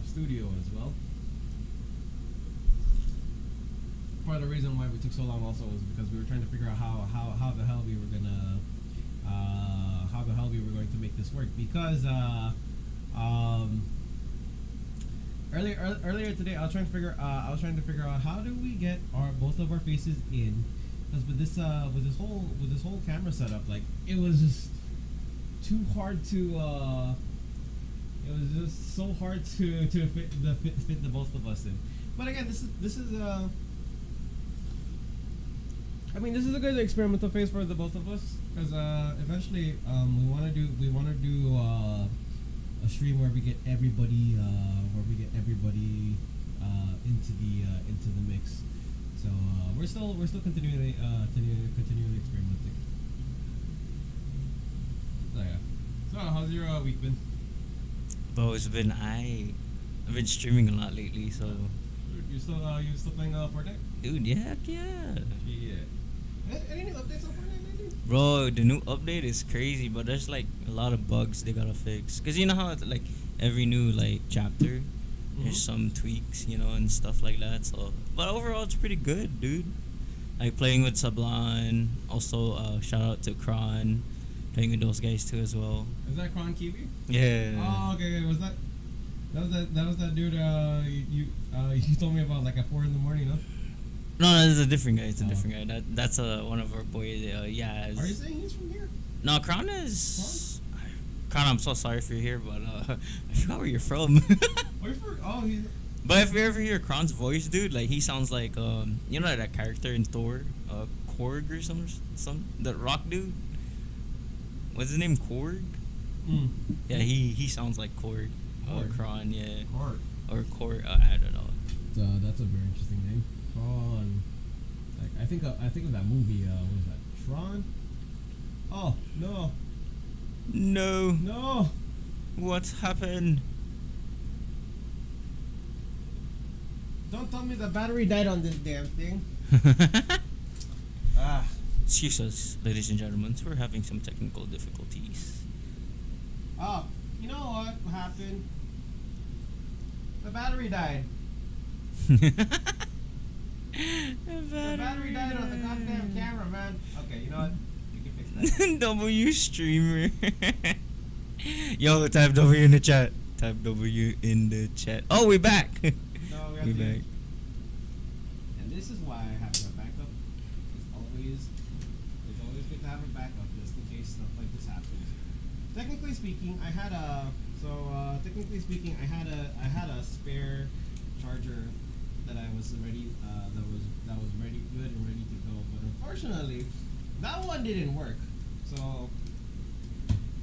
studio as well. Part of the reason why we took so long also was because we were trying to figure out how the hell we were going to make this work, because earlier today I was trying to figure out how do we get both of our faces in, because with this whole camera setup, like, it was just too hard to it was just so hard to fit the both of us in. But again, this is I mean, this is a good experimental phase for the both of us, because eventually we want to do a stream where we get everybody to the mix. So we're still continually experimenting. So yeah. So how's your week been? Bro, I've been streaming a lot lately, so You still playing Fortnite? dude, yeah, heck yeah. Yeah. Any new updates on Fortnite lately? Bro, the new update is crazy, but there's like a lot of bugs they gotta fix. Cause you know how like every new like chapter, there's some tweaks, and stuff like that. So, but overall, it's pretty good, dude. Like playing with Sublime. Also, shout out to Kron, playing with those guys too as well. Is that Kron Kiwi? Yeah. Oh, okay. Was that? That was that dude. You told me about like at 4 a.m, huh? No, that's a different guy. It's a different guy. That's one of our boys. Yeah. Are you saying he's from here? No, Kron is. Kron, I'm so sorry for you here, but I forgot where you're from. He's. But if you ever hear Kron's voice, dude, like he sounds like that character in Thor, Korg or some that rock dude. What's his name? Korg. Mm. Yeah, he sounds like Korg. Or Korg. Kron, yeah. Korg. Or Korg. I don't know. That's a very interesting name. Tron. Like I think of that movie. What was that? Tron. Oh no. No. No. What's happened? Don't tell me the battery died on this damn thing. Ah. Excuse us, ladies and gentlemen. We're having some technical difficulties. Oh, you know what happened? The battery died. The battery died on the goddamn camera, man. Okay, you know what? You can fix that. W streamer. Yo, type W in the chat. Type W in the chat. Oh, we back. No, we have We to. back. And this is why I have a backup. It's always good to have a backup just in case stuff like this happens. Technically speaking, I had a spare charger that I was ready that was ready good and ready to go, but unfortunately that one didn't work. So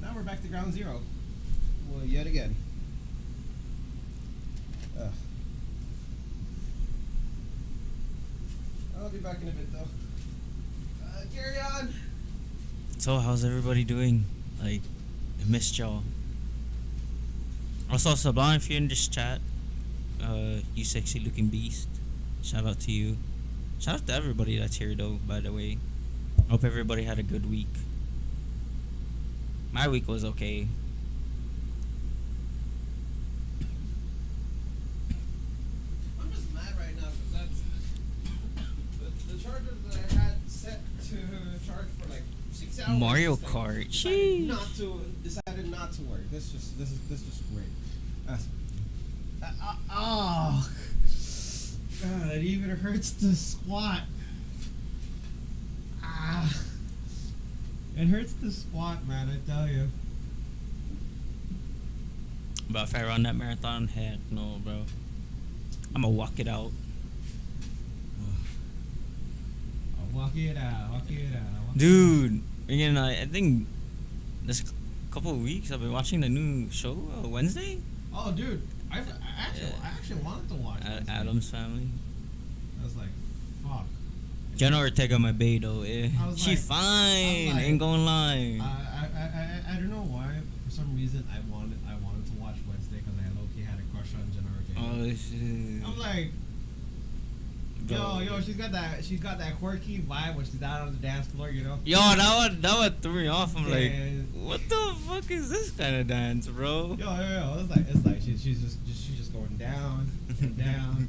now we're back to ground zero. Well, yet again. Ugh. I'll be back in a bit though. Carry on. So, how's everybody doing? Like, I missed y'all. Also, Sublime, if you're in this chat, you sexy looking beast. Shout out to you. Shout out to everybody that's here, though, by the way. Hope everybody had a good week. My week was okay. I'm just mad right now because that's the charger that I had set to charge for like 6 hours. Mario This thing Kart. decided not to work. This is just great. God, it even hurts to squat. It hurts to squat, man. I tell you. But if I run that marathon, heck no, bro. I'm gonna walk it out. I'll walk it out. Dude, again, I think this couple of weeks I've been watching the new show, Wednesday. Oh, dude, I actually wanted to watch Wednesday. Adam's Family. I was like, fuck. Jenna Ortega, my bae, though. She like- fine. like- Ain't gonna lie. I don't know why. For some reason, I wanted to watch Wednesday because I low-key had a crush on Jenna Ortega. Oh shit. I'm like, Bro. yo, she's got that quirky vibe when she's out on the dance floor, you know. Yo, that one threw me off. I'm like, Yeah. what the fuck is this kind of dance, bro? Yo, it's like she's just going down, and down.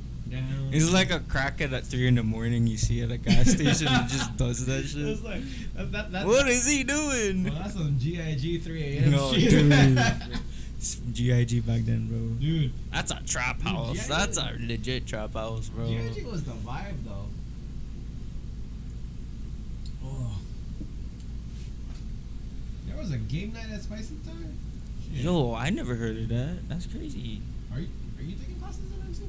It's like a cracker at 3 in the morning you see at a gas station and just does that shit. It's like that's What is he doing? well, that's some GIG 3 a.m. No, shit. dude. It's GIG back then, bro. Dude, That's a trap house. GIG That's a legit trap house, bro. GIG was the vibe though. Oh. There was a game night at Spicy Time? Shit. Yo, I never heard of that. That's crazy. Are you taking classes at MC?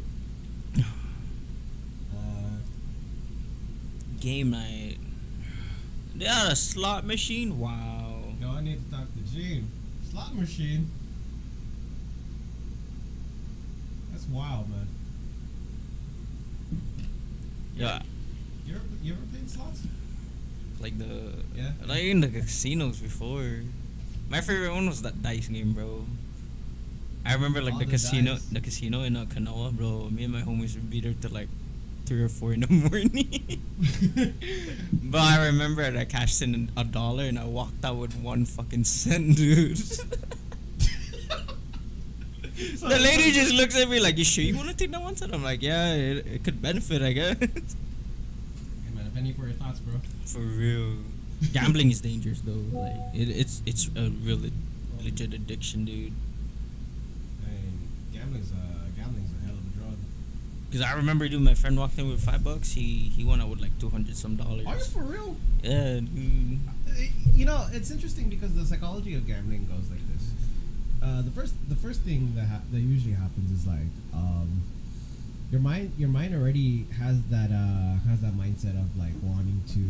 Game night. They had a slot machine? Wow. No, I need to talk to Gene. Slot machine. That's wild, man. Yeah, You ever played slots? like Yeah. like in the casinos before. My favorite one was that dice game, bro. I remember like All the the casino, dice. the casino in Kanoa, bro. Me and my homies would be there till like 3 or 4 in the morning. But I remember I cashed in $1 and I walked out with 1 fucking cent, dude. The lady just looks at me like, "You sure you want to take that 1 cent?" I'm like, "Yeah, it could benefit, I guess." Hey man, a penny for your thoughts, bro. For real. Gambling is dangerous though. Like it's a real legit addiction, dude. I mean, gambling's a hell of a drug. Cause I remember, dude, my friend walked in with $5. He went out with like $200 some. Are you for real? Yeah, dude. You know, it's interesting because the psychology of gambling goes like this. The first thing that usually happens is like your mind already has that mindset of like wanting to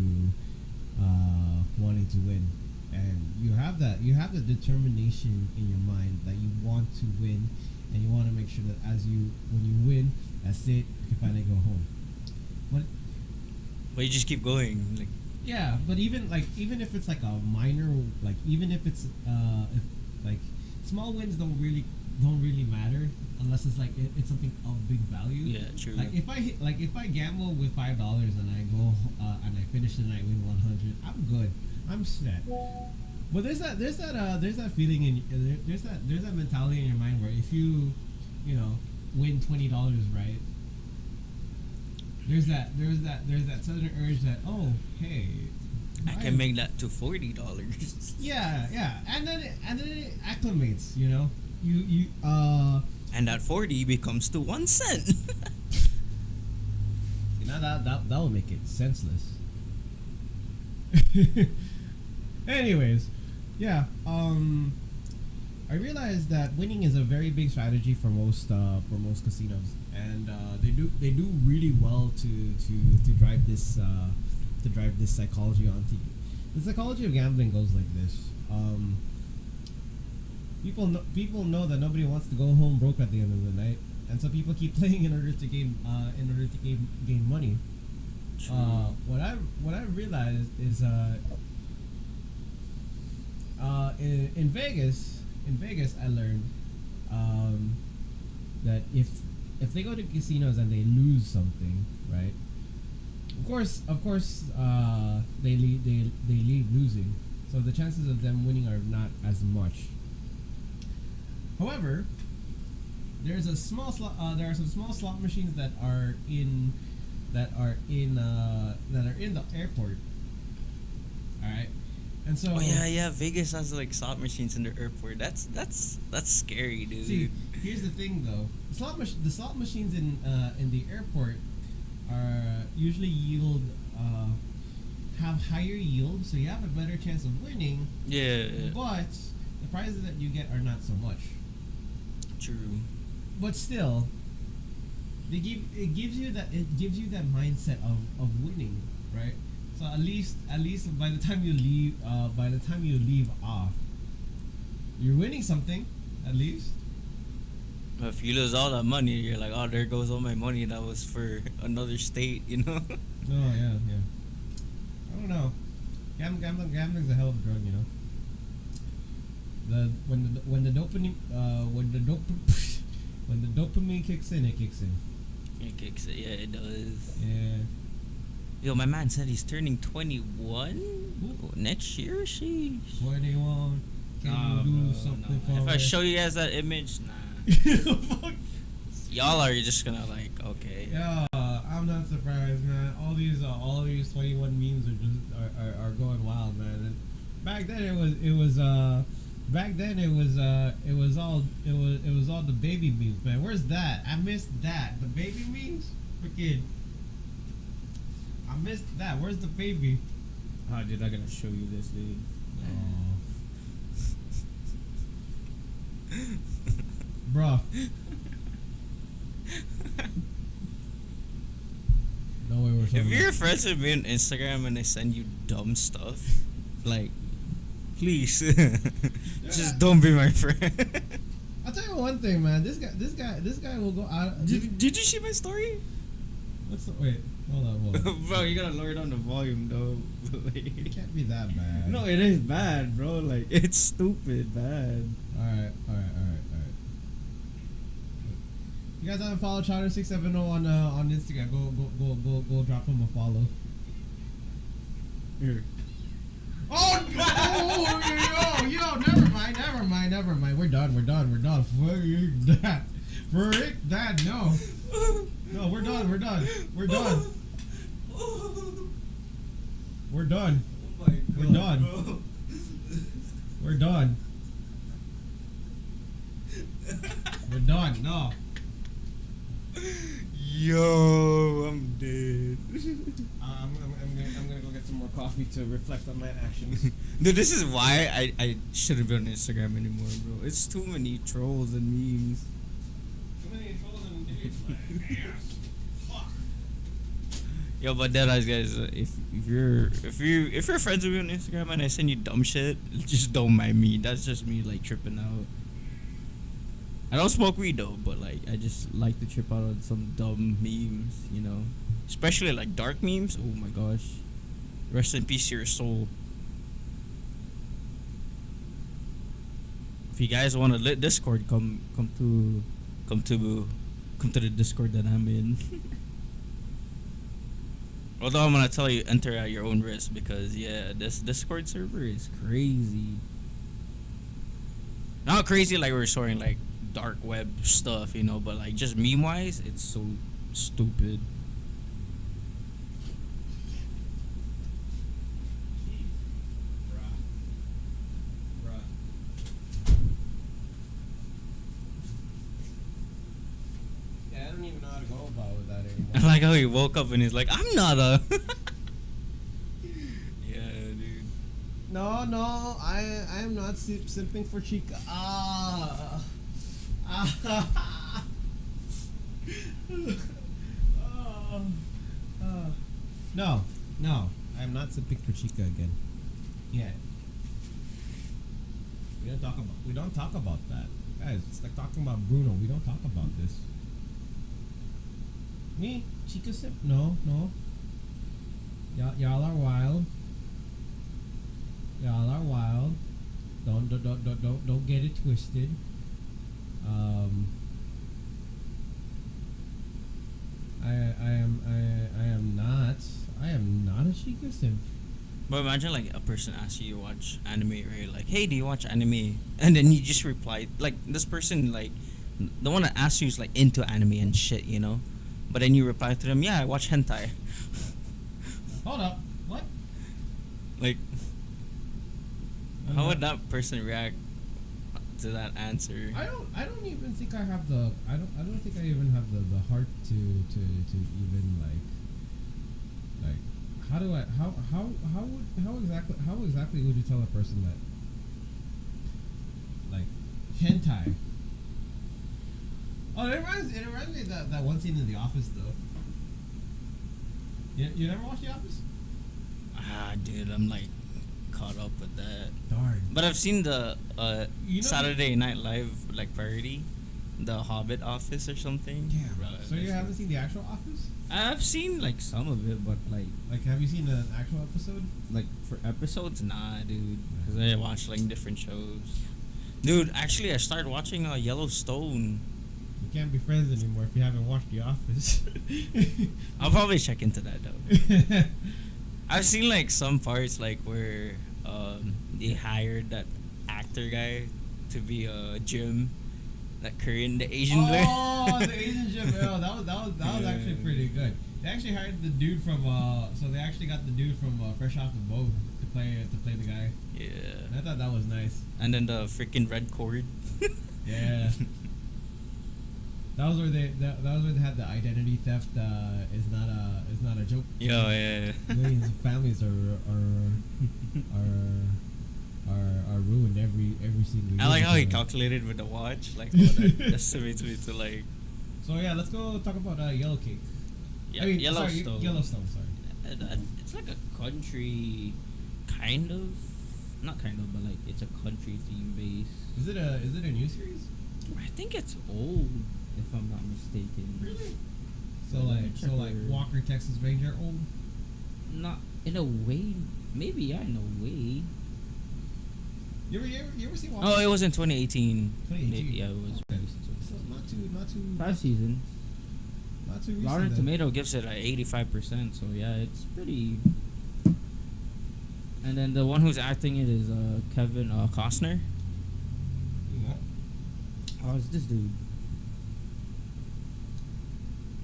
win, and you have the determination in your mind that you want to win, and you want to make sure that when you win, that's it, you can finally go home. But you just keep going. Like, Yeah, but even if it's like a minor, like even if it's if like small wins don't really matter unless it's like it's something of big value. yeah, true. Like if I gamble with $5 and I go and I finish the night with 100, I'm good. I'm set. But there's that feeling there's that mentality in your mind where if you win $20, right? There's that sudden urge that, oh, hey, I can make that to $40. yeah, and then it acclimates, you And that 40 becomes to 1 cent. that will make it senseless. Anyways, yeah, I realized that winning is a very big strategy for most casinos, and they do really well to drive this psychology onto you. The psychology of gambling goes like this. People know that nobody wants to go home broke at the end of the night, and so people keep playing in order to gain money. What I realized is in Vegas I learned that if they go to casinos and they lose something, right? Of course, they leave losing, so the chances of them winning are not as much. However, there are some small slot machines that are in the airport. All right, and so Oh yeah, Vegas has like slot machines in the airport. That's scary, dude. see, here's the thing though: the slot machines in the airport are usually have higher yield, so you have a better chance of winning. Yeah, But the prizes that you get are not so much. true. But still, it gives you that mindset of winning, right? So at least by the time you leave off, you're winning something, at least. If you lose all that money, you're like, oh, there goes all my money that was for another state, you know? Oh yeah. I don't know. Gambling's a hell of a drug, you know. When the dopamine kicks in, it kicks in. It kicks it, yeah, it does. Yeah. Yo, my man said he's turning 21 next year. Sheesh. 21. Can you do something for If I us? show you guys that image, nah. Fuck. Y'all are just gonna like, okay. Yeah, I'm not surprised, man. All these 21 memes are going wild, man. And back then it was all the baby memes, man. Where's that? I missed that. The baby memes? Freaking. I missed that. Where's the baby? Oh, dude, I gotta show you this, dude. Oh. Bruh. No way we're If you're friends with me on Instagram and they send you dumb stuff, like, please, just don't be my friend. I'll tell you one thing, man. This guy will go out. Did you see my story? What's the wait? Hold on. Bro, you gotta lower down the volume though. It can't be that bad. No, it is bad, bro. Like it's stupid bad. All right. You guys haven't followed Chowder670 on Instagram? Go drop him a follow. Here. Oh no! Yo, never mind. We're done. Frick that. No, we're done. We're done. Oh my God, We're done. bro. We're done. No. Yo, I'm dead. I'm gonna go get some more coffee to reflect on my actions. Dude, this is why I shouldn't be on Instagram anymore, bro. It's too many trolls and memes. Too many trolls and idiots. Fuck. Yo, but that eyes, guys. If you're friends with me on Instagram and I send you dumb shit, just don't mind me. That's just me like tripping out. I don't smoke weed though, but like I just like to trip out on some dumb memes, you know. Especially like dark memes. Oh my gosh. Rest in peace to your soul. If you guys want to lit Discord, come to the Discord that I'm in. Although I'm gonna tell you, enter at your own risk because yeah, this Discord server is crazy. Not crazy like we're storing like dark web stuff, you know, but like just meme wise, it's so stupid. Yeah, I don't even know how to go about with that anymore. I like how he woke up and he's like, I'm not a. Yeah, dude. No, I am not simping for Chica. No, I am not simping for Chica again. Yeah. We don't talk about that. Guys, it's like talking about Bruno. We don't talk about this. Me? Chica simp? No. Y'all are wild. Don't get it twisted. I am not a Chica simp. But imagine like a person asks you to watch anime, right? Like, hey, do you watch anime? And then you just reply, like this person, like the one that asked you is like into anime and shit, you know. But then you reply to them, yeah, I watch hentai. Hold up. What? Like, how would that person react to that answer? I don't even think I have the I don't think I even have the heart to even like how do I how exactly would you tell a person that like hentai? Oh, it reminds me of that one scene in The Office though. You never watched The Office? Ah, dude, I'm like caught up with that. Darn. But I've seen the You know- Saturday Night Live like parody, the Hobbit Office or something. Yeah. Bro, So you haven't seen the actual Office? I've seen like some of it, but Like, have you seen an actual episode? like for episodes, nah, dude. Because I watch like different shows. Dude, actually, I started watching Yellowstone. You can't be friends anymore if you haven't watched The Office. I'll probably check into that though. I've seen like some parts like where they hired that actor guy to be Jim, that Korean, the Asian guy. Oh, the Asian Jim. Oh, that was actually pretty good. They actually hired the dude from so they actually got the dude from Fresh Off the Boat to play the guy. Yeah. And I thought that was nice. And then the freaking red cord. Yeah. That was where they had the identity theft is not a joke. Yeah. Millions of families are ruined every single year. I like how he because of it. calculated with the watch, like how that estimates me to like. So yeah, let's go talk about Yellow Cake. Yeah, I mean, Yellowstone. Sorry, Yellowstone. Sorry. It's like a country, kind of, not kind of, but like it's a country theme base. Is it a new series? I think it's old, if I'm not mistaken. Really? So like Walker Texas Ranger old. Not in a way. Maybe yeah, in a way. You ever see Walker? Oh, it was in 2018. 2018. Maybe, yeah, it was. So not too 5 seasons. not too recent. Rotten then. Tomato gives it a 85%. So yeah, it's pretty. And then the one who's acting it is Kevin Costner. Yeah. Oh, it's this dude.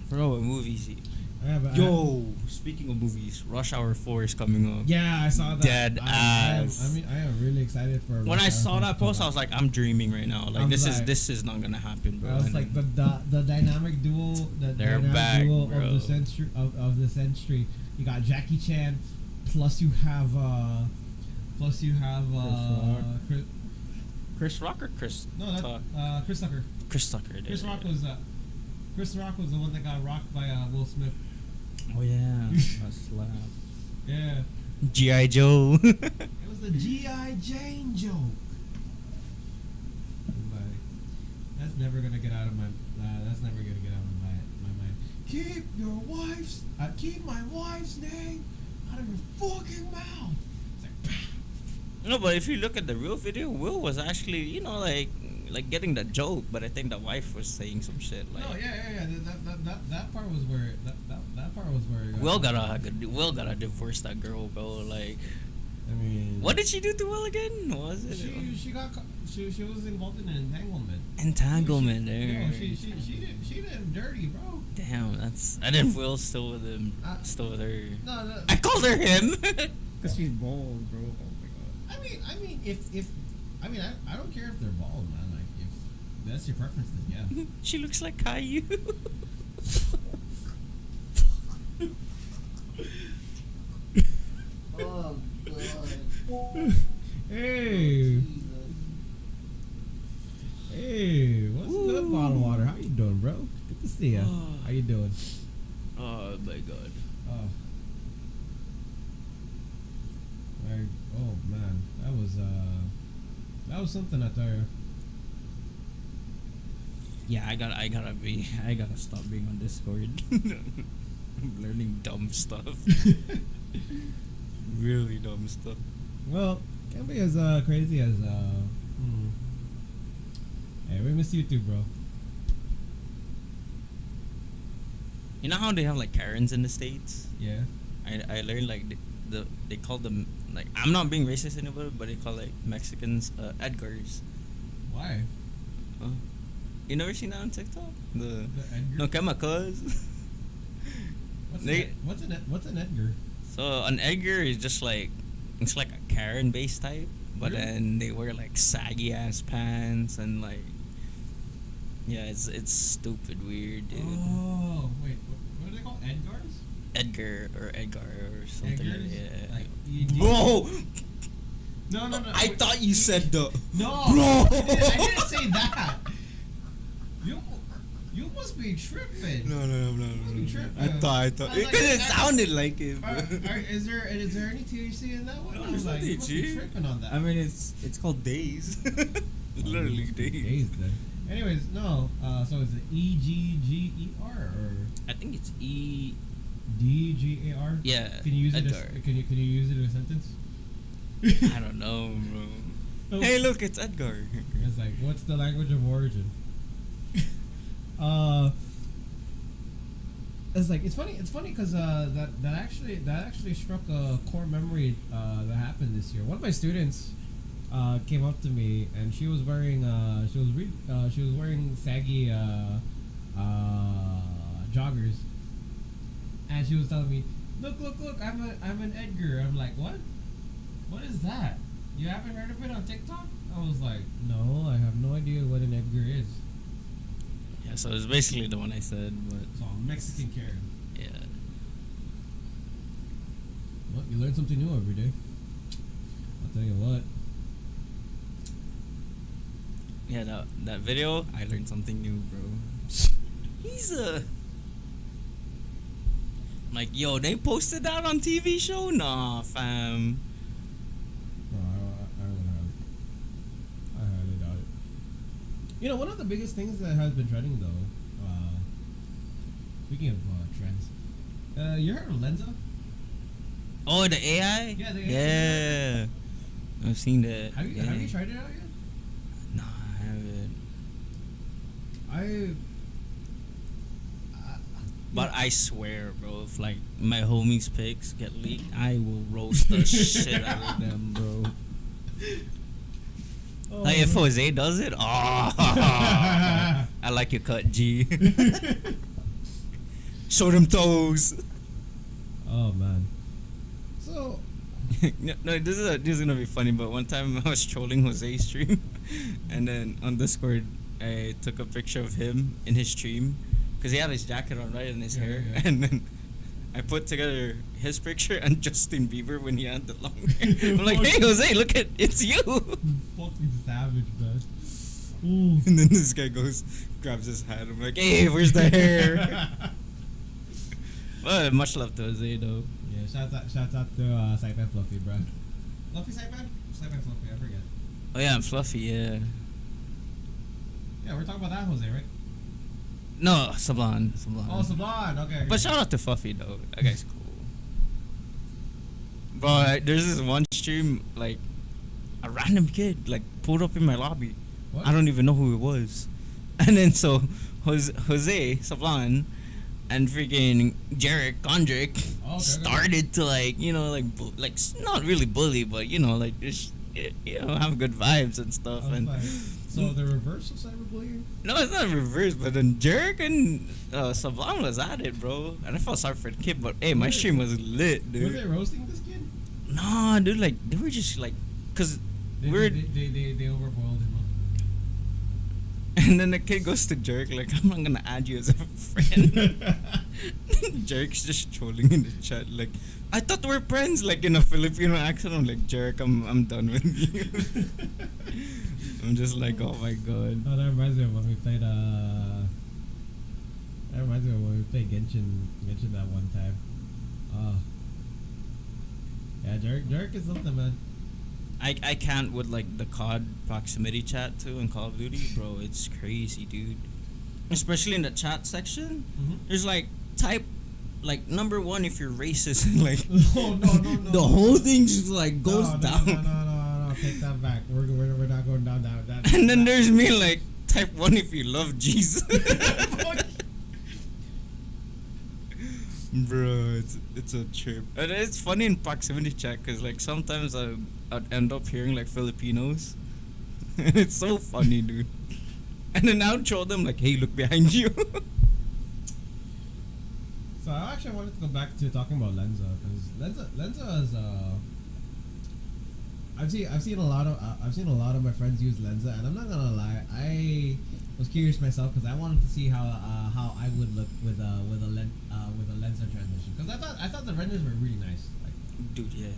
I forgot what movies he. Yeah, but Yo, speaking of movies, Rush Hour 4 is coming up. yeah, I saw that. Dead I ass. am really excited for. When I saw that post, I was like, I'm dreaming right now. Like I was this like- is not gonna happen, bro. I was And like the dynamic duo, the They're dynamic back, duo bro. of the century of the century. You got Jackie Chan, plus you have Chris Rock or Chris? Tuck? Chris Tucker. Chris Tucker. Chris Rock was the one that got rocked by Will Smith. Oh yeah, a slap. Yeah, G.I. Joe. it was the G.I. Jane joke. Like, that's never gonna get out of my. That's never gonna get out of my mind. Keep my wife's name out of your fucking mouth. It's like, No, but if you look at the real video, Will was actually, like getting the joke, but I think the wife was saying some shit like. no, yeah. That part was where that part was where. Will gotta divorce that girl, bro. Like, I mean, what did she do to Will again? What was it? She was involved in an entanglement. Entanglement. No, There. she did him dirty, bro. Damn, that's. And then Will still with him, still with her. No. I called her him. Cause she's bald, bro. Oh my god. I mean, if I don't care if they're bald, man. Like, if that's your preference, then yeah. She looks like Caillou. Oh god. Hey, what's good, bottle water? How you doing, bro? Good to see ya. How you doing? Oh my god. Oh, like, oh man, that was something I tell you. Yeah, I gotta stop being on Discord. I'm learning dumb stuff. Really dumb stuff. Well, can't be as crazy as Hey, we miss you too, bro. You know how they have like Karens in the States? Yeah. I learned like they call them, like, I'm not being racist anybody, but they call like Mexicans Edgars. Why? Huh? You never seen that on TikTok? The Edgar. No chemicals. What's an Edgar? So an Edgar is just like, it's like a Karen based type, but Really? then they wear like saggy ass pants and like, yeah, it's stupid weird, dude. Oh, wait, what are they called? Edgars? Edgar or Edgar or something Edgars? like that. Like, Bro, No. I thought you said the. No, Bro. I didn't say that. You must be tripping. No. You tripping. I thought I was because like, it sounded like it. Is there any THC in that one? No, I was there's like, no you must be THC. tripping on that. I mean, it's called days. Literally days. Then. Anyways, no. So is it EGGER or I think it's E. DGAR? Yeah. Can you use it? Edgar. Can you use it in a sentence? I don't know, bro. Oh. Hey, look, it's Edgar. It's like, what's the language of origin? It's funny because that actually struck a core memory that happened this year. One of my students came up to me and she was wearing saggy joggers, and she was telling me, look, I'm an Edgar. I'm like, what is that? You haven't heard of it on TikTok? I was like, no, I have no idea what an Edgar is. Yeah, so it's basically the one I said, but So Mexican Karen. yeah. Well, you learn something new every day. I'll tell you what. Yeah, that video, I learned something new, bro. He's like, yo, they posted that on TV show? Nah, fam. No, I highly doubt it. You know, one of the biggest things that has been trending though, Speaking of trends, you heard of Lenza? Oh, the AI? Yeah, the Yeah. I've seen that. Have you tried it out yet? No, I haven't. But I swear, bro, if like my homies' pics get leaked, I will roast the shit out of them, bro. Oh, Like if Jose does it, I like your cut, G. Show them toes. oh man. So No, this is gonna be funny. But one time I was trolling Jose's stream, and then on Discord I took a picture of him in his stream, cause he had his jacket on, right, and his hair, yeah. and then I put together his picture and Justin Bieber when he had the long hair. I'm like, hey Jose, look at it's you. fucking savage, man. Ooh. And then this guy grabs his hat. I'm like, hey, where's the hair? Well, much love to Jose though. Yeah, shout out to Sci-Fi Fluffy, bro. Fluffy Sci-Fi? Sci-Fi Fluffy, I forget. Oh yeah, I'm Fluffy. Yeah. Yeah, we're talking about that Jose, right? No, Sublime. Oh, Sublime. Okay. But shout out to Fluffy though. That guy's cool. But there's this one stream, like a random kid like pulled up in my lobby. What? I don't even know who it was. And then so Jose Sublime and freaking Jarek Gondrick Oh, okay. started to like not really bully, but like just have good vibes and stuff. I was And like, so the reverse of cyberbullying? no, it's not reverse, but then Jarek and Sublime was at it, bro. And I felt sorry for the kid, but hey, my stream was lit, Were dude. they roasting this kid? Nah, dude, like they were just like, cause They overboiled him. and then the kid goes to Jarek like, I'm not gonna add you as a friend. Jarek's just trolling in the chat like, I thought we were friends, like in a Filipino accent. I'm like, Jarek, I'm done with you. I'm just like, oh my god. Oh, that reminds me of when we played Genshin that one time. Yeah, Jarek is something, man. I can't with like the COD proximity chat too in Call of Duty, bro. It's crazy, dude. Especially in the chat section, there's like type like number 1 if you're racist. Like No. the whole thing just like goes down. No, take that back. We're not going down that. And then there's me like type 1 if you love Jesus. Bro, it's a trip. And it's funny in proximity chat because like sometimes I'd end up hearing like Filipinos. And it's so funny, dude. And then I would show them like, hey, look behind you. So I actually wanted to go back to talking about Lenza because Lenza is I've seen a lot of my friends use Lenza, and I'm not gonna lie, I was curious myself because I wanted to see how I would look with a Lenza transition, because I thought the renders were really nice. Like, Dude, yeah.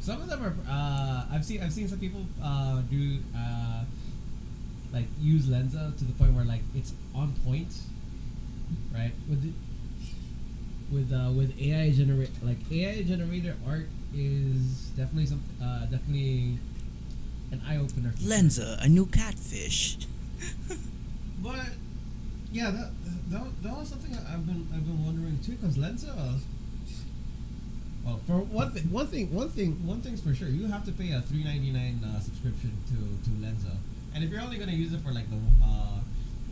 some of them are I've seen some people do like use Lenza to the point where like it's on point, right? With AI generated art is definitely definitely an eye opener. Lenza, a new catfish. But yeah, that was something I've been wondering too, because Lenza. Well, for one thing's for sure, you have to pay a $3.99 subscription to Lenza, and if you're only gonna use it for like if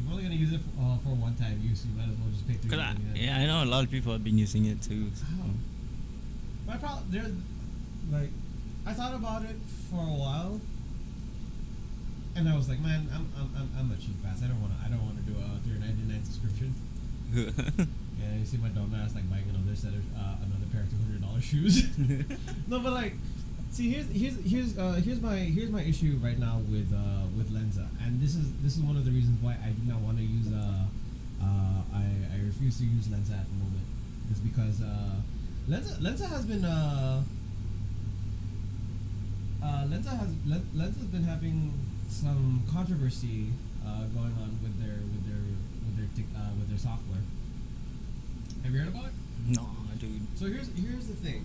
you're only gonna use it for one-time use, you might as well just pay $3.99. Yeah, I know a lot of people have been using it too. So. My problem there's like I thought about it for a while, and I was like, man, I'm a cheap ass. I don't wanna do a $3.99 subscription. Yeah, you see my dumb ass like buying another pair of $200 shoes. No, but like, see, here's my issue right now with Lenza, and this is one of the reasons why I do not want to use I refuse to use Lenza at the moment, is because Lenza has been Lenza's been having some controversy going on with their software. Have you heard about it? No, dude. So here's the thing,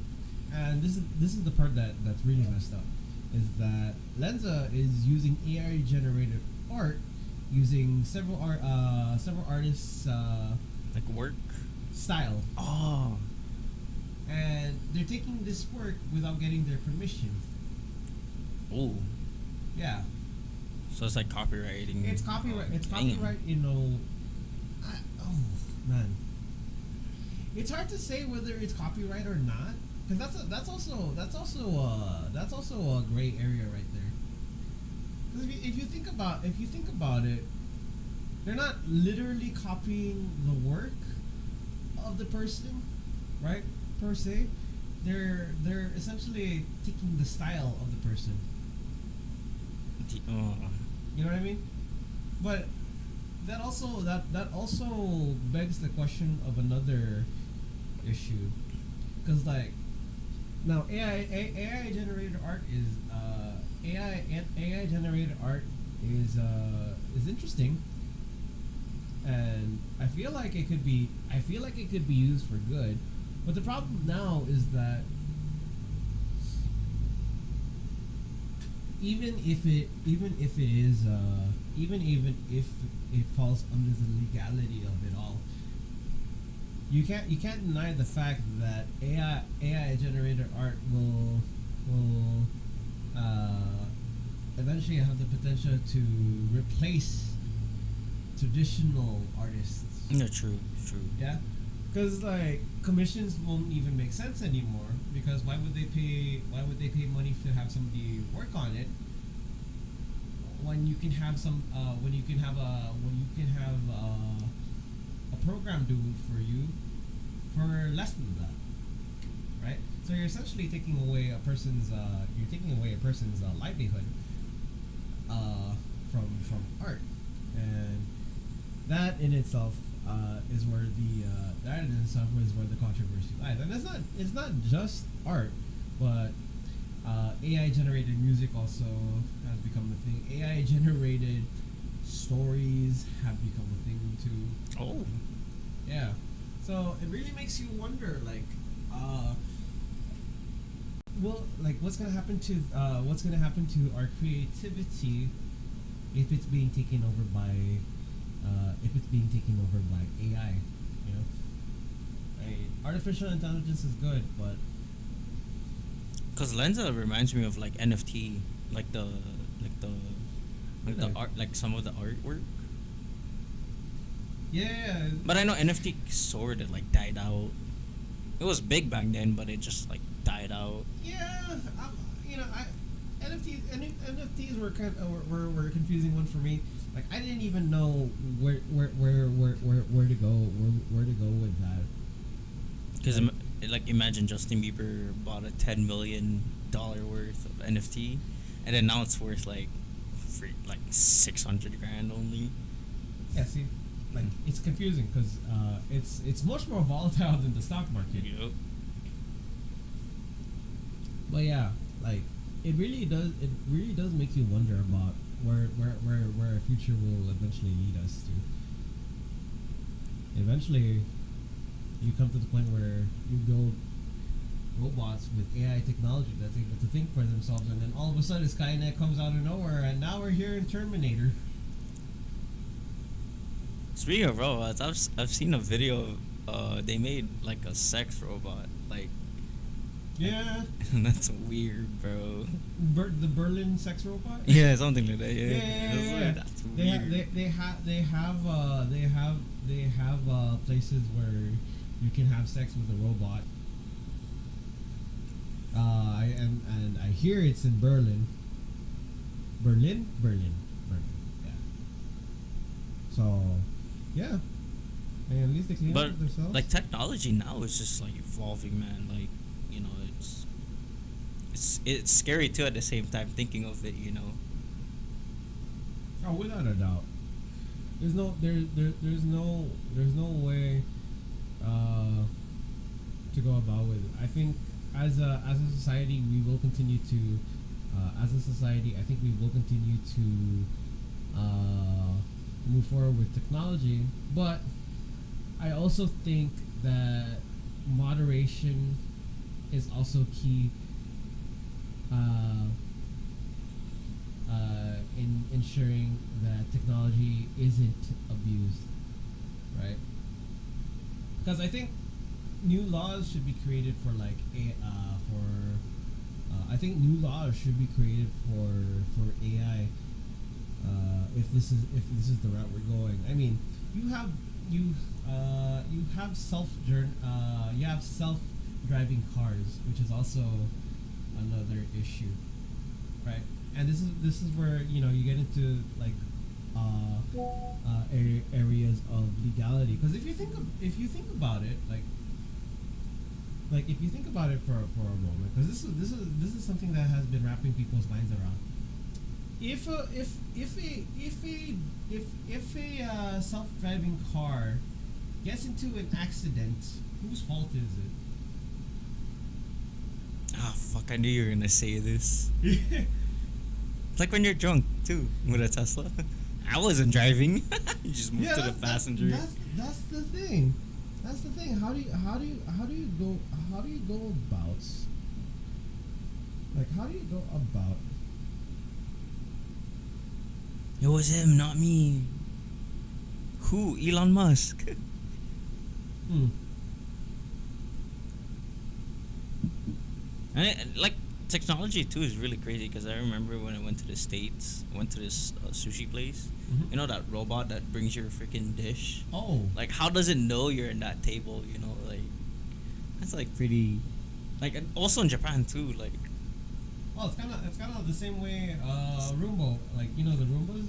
and this is the part that's really messed up, is that Lenza is using AI generated art, using several artists Like work. style, Oh. and they're taking this work without getting their permission. Oh. Yeah, So it's like copywriting. it's copyright. It's Damn. copyright. Oh man, it's hard to say whether it's copyright or not, because that's also a gray area right there. Because if you think about it, they're not literally copying the work of the person, right? Per se, they're essentially taking the style of the person. Oh. You know what I mean? But that also begs the question of another issue, because like now AI generated art is interesting, and I feel like it could be used for good, but the problem now is that even if it falls under the legality of it all, you can't deny the fact that AI generated art will eventually have the potential to replace traditional artists. Yeah, true. Yeah, because like commissions won't even make sense anymore, because why would they pay money to have somebody work on it when you can have a program do it for you for less than that, right? So you're essentially taking away a person's livelihood from art, and that in itself is where the controversy lies. And it's not just art, but AI generated music also has become a thing. AI generated stories have become a thing too. Oh. Yeah. So it really makes you wonder, like, what's gonna happen to our creativity if it's being taken over by AI. You know, artificial intelligence is good, but Cause Lenza reminds me of like NFT, like the Okay. art, like some of the artwork. yeah. But I know NFT sort of like died out. It was big back then, but it just like died out. Yeah, NFTs were were a confusing one for me. Like I didn't even know where to go with that. Cause like imagine Justin Bieber bought a $10 million worth of NFT, and then now it's worth like 600 grand only. Yeah, see, like it's confusing because it's much more volatile than the stock market. Yep. But yeah, like it really does make you wonder about where our future will eventually lead us to. Eventually, you come to the point where you build robots with AI technology that's able to think for themselves, and then all of a sudden Skynet comes out of nowhere, and now we're here in Terminator. Speaking of robots, I've seen a video. They made like a sex robot. Like Yeah, that's weird, bro. the Berlin sex robot. Yeah, something like that. Yeah. Yeah. That's They weird. have places where you can have sex with a robot. And I hear it's in Berlin. Berlin. Yeah. So, yeah. And at least they clean But up themselves. like technology now is just like evolving, man. Like it's scary too at the same time thinking of it. Oh, without a doubt. There's no way to go about with it. I think as a society we will continue to I think we will continue to move forward with technology, but I also think that moderation is also key in ensuring that technology isn't abused, right? because I think new laws should be created for like I think new laws should be created for AI. If this is the route we're going, I mean, you have you you have self driving cars, which is also another issue, right? And this is where you get into like areas of legality, because if you think about it, like if you think about it for a moment, because this is something that has been wrapping people's minds around. If a self-driving car gets into an accident, whose fault is Ah, fuck! I knew you were gonna say this. it? It's like when you're drunk too with a Tesla. I wasn't driving. You just moved to the passenger. That's the thing. That's the thing. How do you go about, like, how do you go about? It was him, not me. Who? Elon Musk. Hmm. And like technology too is really crazy, because I remember when I went to the States, I went to this sushi place. Mhm. You know that robot that brings your freaking dish? Oh. Like, how does it know you're in that table? You know, like that's like pretty. Like, and also in Japan too. Like, Oh, it's kind of the same way. Roomba, like the Roombas.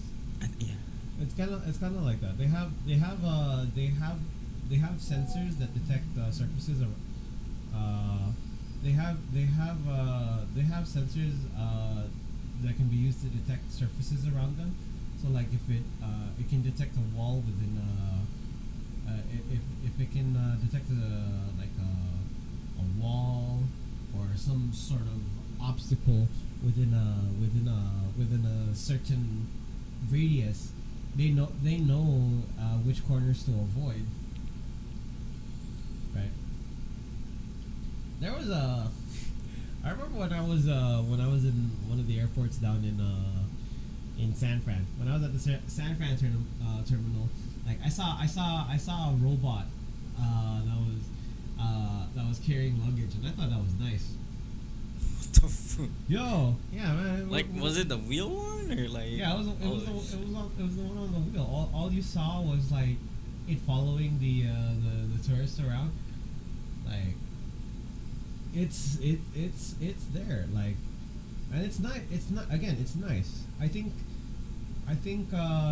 yeah. It's kind of like that. They have sensors that detect surfaces. They have sensors that can be used to detect surfaces around them. So like if it can detect a wall within if it can detect a wall or some sort of obstacle within a certain radius, they know which corners to avoid. Right. There was I remember when I was in one of the airports down in San Fran. When I was at the San Fran terminal, like I saw a robot that was carrying luggage, and I thought that was nice. What the fuck? Yo, yeah, man. Like, was it the wheel one or like? Yeah, it was the one on the wheel. All you saw was like it following the tourists around. Like, it's there. Like, and it's nice. It's nice. I think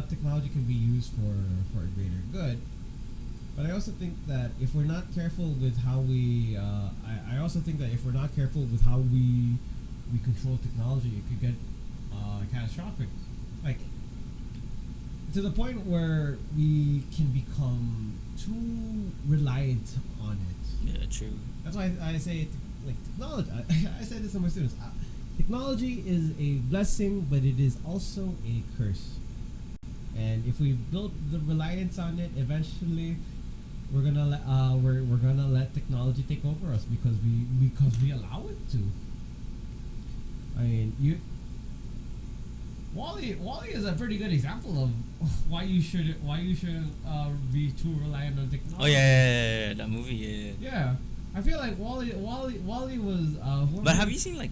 technology can be used for a greater good. But I also think that if we're not careful with how we, I also think that if we're not careful with how we control technology, it could get catastrophic. Like, to the point where we can become too reliant on it. Yeah, true. That's why I say, like, technology. I say this to my students. Technology is a blessing, but it is also a curse. And if we build the reliance on it, eventually we're gonna let technology take over us because we allow it to. I mean, Wally is a pretty good example of why you shouldn't be too reliant on technology. Oh yeah, that movie. Yeah. Yeah, I feel like Wally was. But have you seen like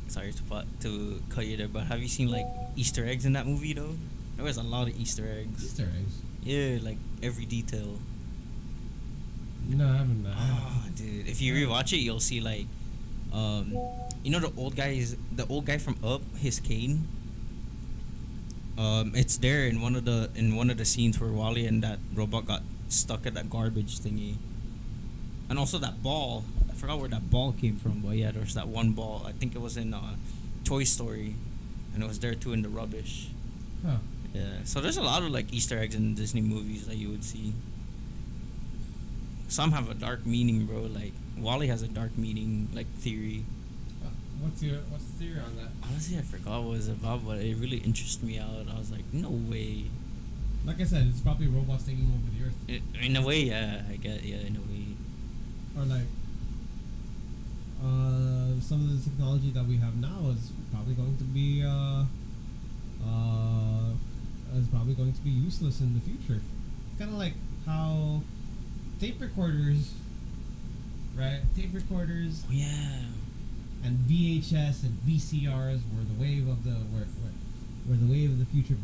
sorry to cut you there, but have you seen like Easter eggs in that movie though? There was a lot of Easter eggs. Easter eggs? Yeah, like every detail. No, I haven't. Oh, dude! If you rewatch it, you'll see like, you know the old guy from Up, his cane. It's there in one of the scenes where Wally and that robot got stuck at that garbage thingy. And also that ball. I forgot where that ball came from, but yeah, there's that one ball. I think it was in Toy Story, and it was there too in the rubbish. Huh. Yeah. So there's a lot of like Easter eggs in Disney movies that you would see. Some have a dark meaning, bro. Like Wally has a dark meaning, like theory. What's the theory on that? Honestly, I forgot what it was about, but it really interested me out. I was like, no way. Like I said, it's probably robots taking over the Earth. In a way, yeah, I get, yeah, in a way. Or like, some of the technology that we have now is probably going to be useless in the future. It's kind of like how tape recorders, right? Tape recorders Oh yeah. and VHS and VCRs were the wave of the were the wave of the future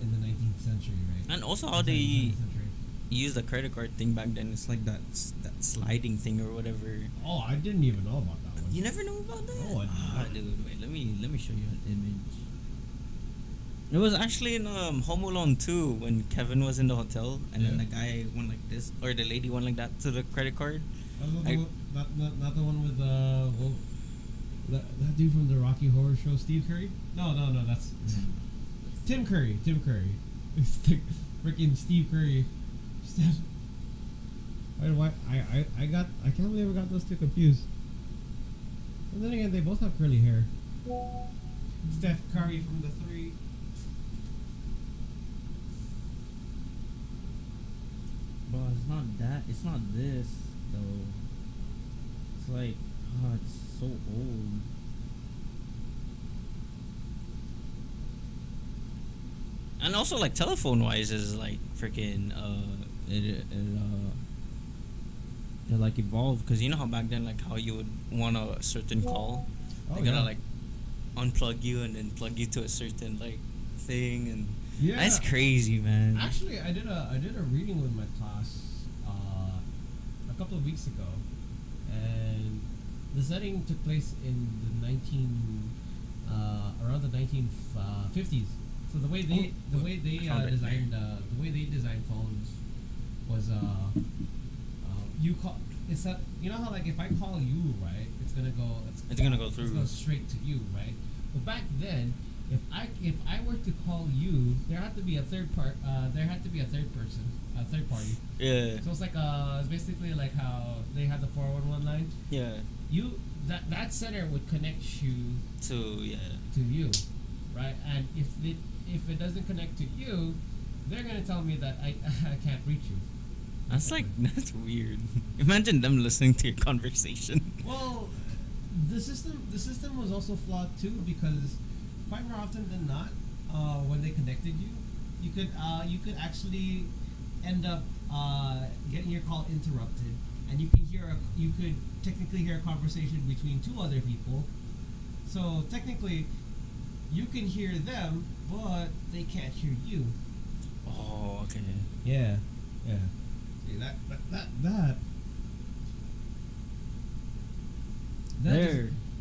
in the 19th century, right? And also how Sorry, they 20th century. use the credit card thing back then. It's like that sliding thing or whatever. Oh, I didn't even know about that one. You never know about that? No, I did Ah, not. dude, wait, let me show you an image. It was actually in Home Alone 2 when Kevin was in the hotel and then Yeah. the guy went like this or the lady went like that to the credit card. Not the one with that dude from the Rocky Horror Show, Steve Curry. No, that's Tim Curry. It's the freaking Steve Curry. Steph. I can't believe I got those two confused. And then again, they both have curly hair. Steph Curry from the Three. Bro, it's not that. It's not this though. It's like, oh, it's so old. And also like telephone wise is like freaking it like evolved because you know how back then like how you would want a certain call, they're gonna like unplug you and then plug you to a certain like thing and Yeah. that's crazy, man. Actually, I did a reading with my class a couple of weeks ago, and the setting took place in the around the 1950s. So the way they found it. designed phones was you call it's that you know how like if I call you, right, it's gonna go through. straight to you, right? But back then, if I were to call you, there had to be a third person, a third party. Yeah. So it's like it's basically like how they have the 411 line. Yeah. That center would connect you So yeah. to you, right? And if it doesn't connect to you, they're gonna tell me that I can't reach you. That's weird. Imagine them listening to your conversation. Well, the system was also flawed too because quite more often than not, when they connected you, you could actually end up getting your call interrupted, and you could technically hear a conversation between two other people. So technically, you can hear them, but they can't hear you. Oh, okay. Yeah. See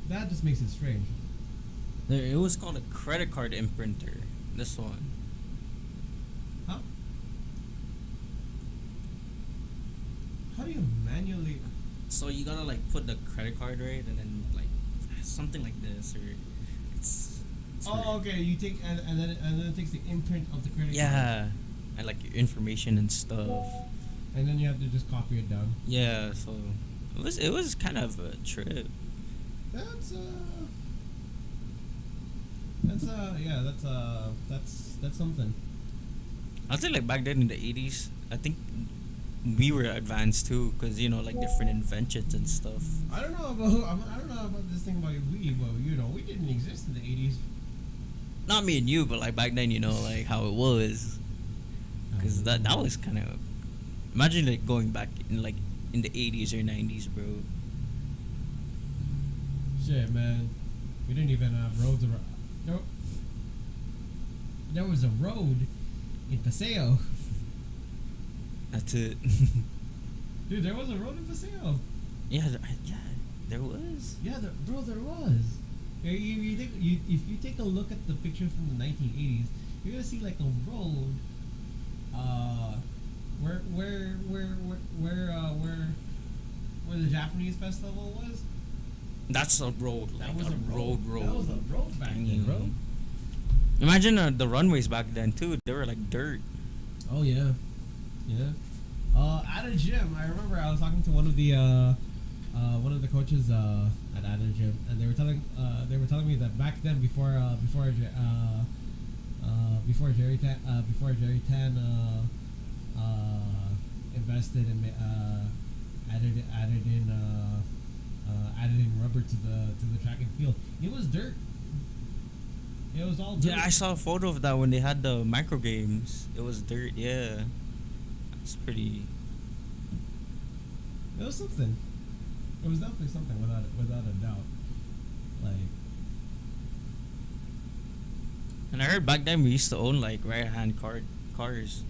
that just makes it strange. There, it was called a credit card imprinter. This one. Huh? How do you manually? So you gotta like put the credit card right, and then like something like this, or it's Oh, weird. okay. You take and then it takes the imprint of the credit card. Yeah, and like your information and stuff. And then you have to just copy it down. Yeah, so it was kind of a trip. That's something. I'd say like back then in the 80s, I think we were advanced too, cause you know like different inventions and stuff. I don't know about this thing about we, but we didn't exist in the 80s. Not me and you, but like back then, you know, like how it was. Cause that was kind of. Imagine like going back in like in the 80s or 90s, bro. Shit, man. We didn't even have roads around. No. There was a road in Paseo. That's it. Dude, there was a road in Paseo. yeah, there was. Yeah, there was. If you take a look at the pictures from the 1980s, you're gonna see like a road. Where the Japanese festival was. That's a road. That Like was a a road. road. That was a road back then, bro. Imagine the runways back then too. They were like dirt. Oh yeah. At a gym, I remember I was talking to one of the coaches at a gym, and they were telling me that back then before Jerry Tan invested and added in rubber to the track and field, it was dirt. It was all dirt. Yeah, I saw a photo of that when they had the micro games. It was dirt. Yeah, it's pretty. It was something. It was definitely something without a doubt. Like, And I heard back then we used to own like right-hand cars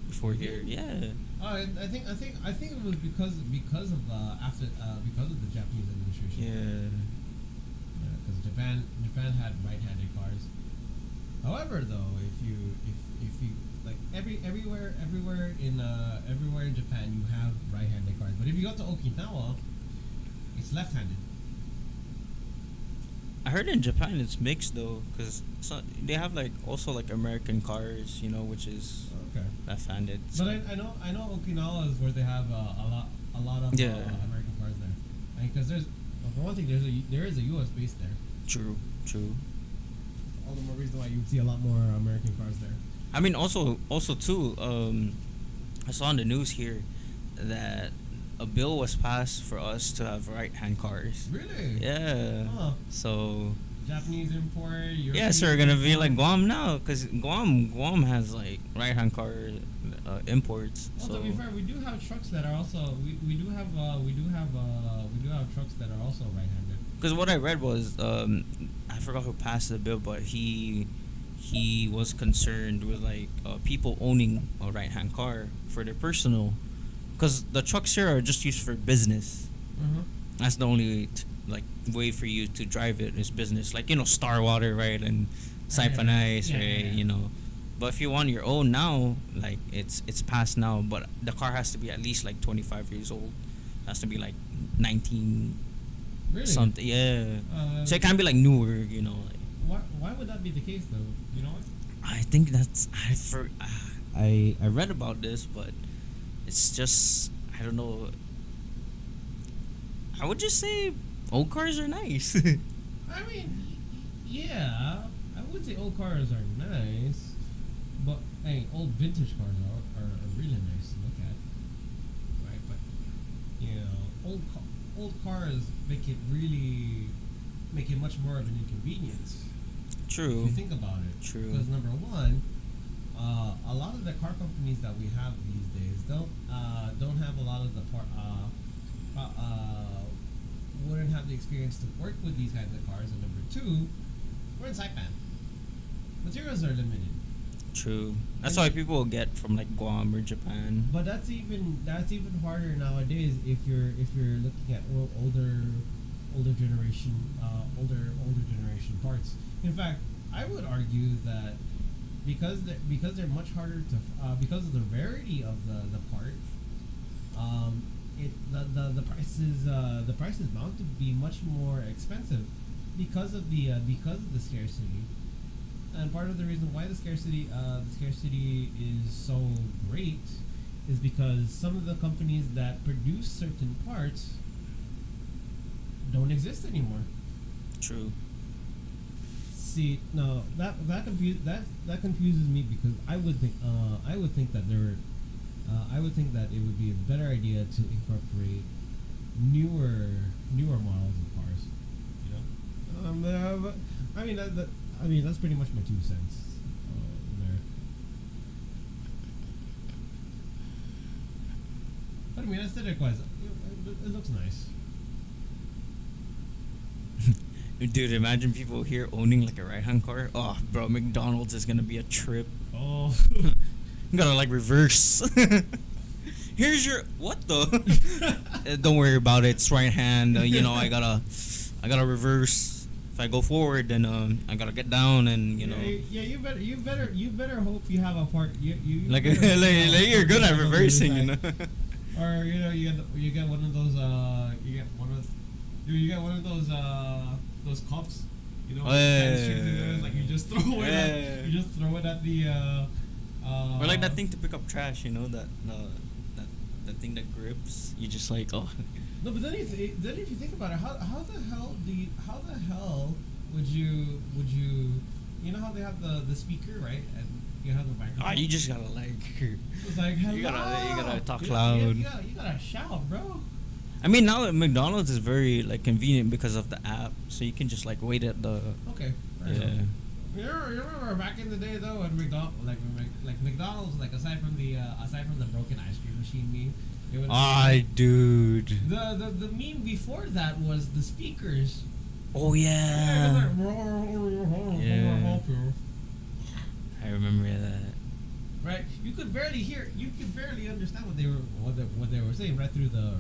before here. Yeah. I think it was because of because of the Japanese administration. Yeah. Because Japan had right-handed cars. However, though, if you like everywhere in Japan you have right-handed cars, but if you go to Okinawa, it's left-handed. I heard in Japan it's mixed though, cause they have like also like American cars, which is Okay. left-handed. But So. I know Okinawa is where they have a lot of Yeah. American cars there. I mean, because for one thing there is a U.S. base there. True. All the more reason why you would see a lot more American cars there. I mean, also too. I saw on the news here that a bill was passed for us to have right-hand cars. Really? Yeah. Huh. So. Japanese import. European Yeah, so we're gonna be import. like Guam now, cause Guam has like right-hand car imports. Well, So to be fair, we do have trucks that are also we do have trucks that are also right-handed. because what I read was I forgot who passed the bill, but he was concerned with like people owning a right-hand car for their personal, because the trucks here are just used for business. Mm-hmm. That's the only way for you to drive it is business, like Star Water, right, and Siphon Ice, Yeah, right, yeah. But if you want your own now, like it's past now, but the car has to be at least like 25 years old. It has to be like 19 Really? something, yeah. So it Uh, can't be like newer, like. why would that be the case though? You know what? I think that's I read about this, but it's just I don't know. I would just say old cars are nice. I mean, yeah, I would say old cars are nice, but hey, old vintage cars are really nice to look at, right? But old cars make it much more of an inconvenience. True. If you think about it. True. Because number one, a lot of the car companies that we have these days don't have a lot of the wouldn't have the experience to work with these kinds of cars. And number two, we're in Saipan. Materials are limited. True. That's why people will get from like Guam or Japan. But that's even harder nowadays if you're looking at older generation parts. In fact, I would argue that because they're much harder to because of the rarity of the part, the price is bound to be much more expensive because of the scarcity. And part of the reason why the scarcity is so great is because some of the companies that produce certain parts don't exist anymore. True. See, no, that confuses me because I would think that it would be a better idea to incorporate newer models of cars. But, I mean that's pretty much my 2 cents there. But I mean, aesthetic-wise, it looks nice. Dude, imagine people here owning like a right-hand car. Oh, bro, McDonald's is gonna be a trip. Oh. You gotta like reverse. Here's your what the? Don't worry about it. It's right hand. I gotta reverse. If I go forward, then I gotta get down, and Yeah, you better hope you have a part. You like, better hope you have a you're part good that at doesn't reversing, really back. Or you get one of those those cups. Oh, yeah. Like you just throw it. Yeah. You just throw it at the. Or like that thing to pick up trash, that thing that grips. You just like No, but then if you think about it, how the hell would you how they have the speaker, right, and you have the microphone. you just gotta like. It's like, hello. You gotta talk You loud. gotta shout, bro. I mean, now McDonald's is very like convenient because of the app, so you can just like wait at the. Okay. Fair Yeah. enough. You remember back in the day though, when McDonald's, like aside from the broken ice cream machine meme, it was Dude. the meme before that was the speakers. Oh yeah. Yeah. I remember that. Right, you could barely understand what they were saying right through the.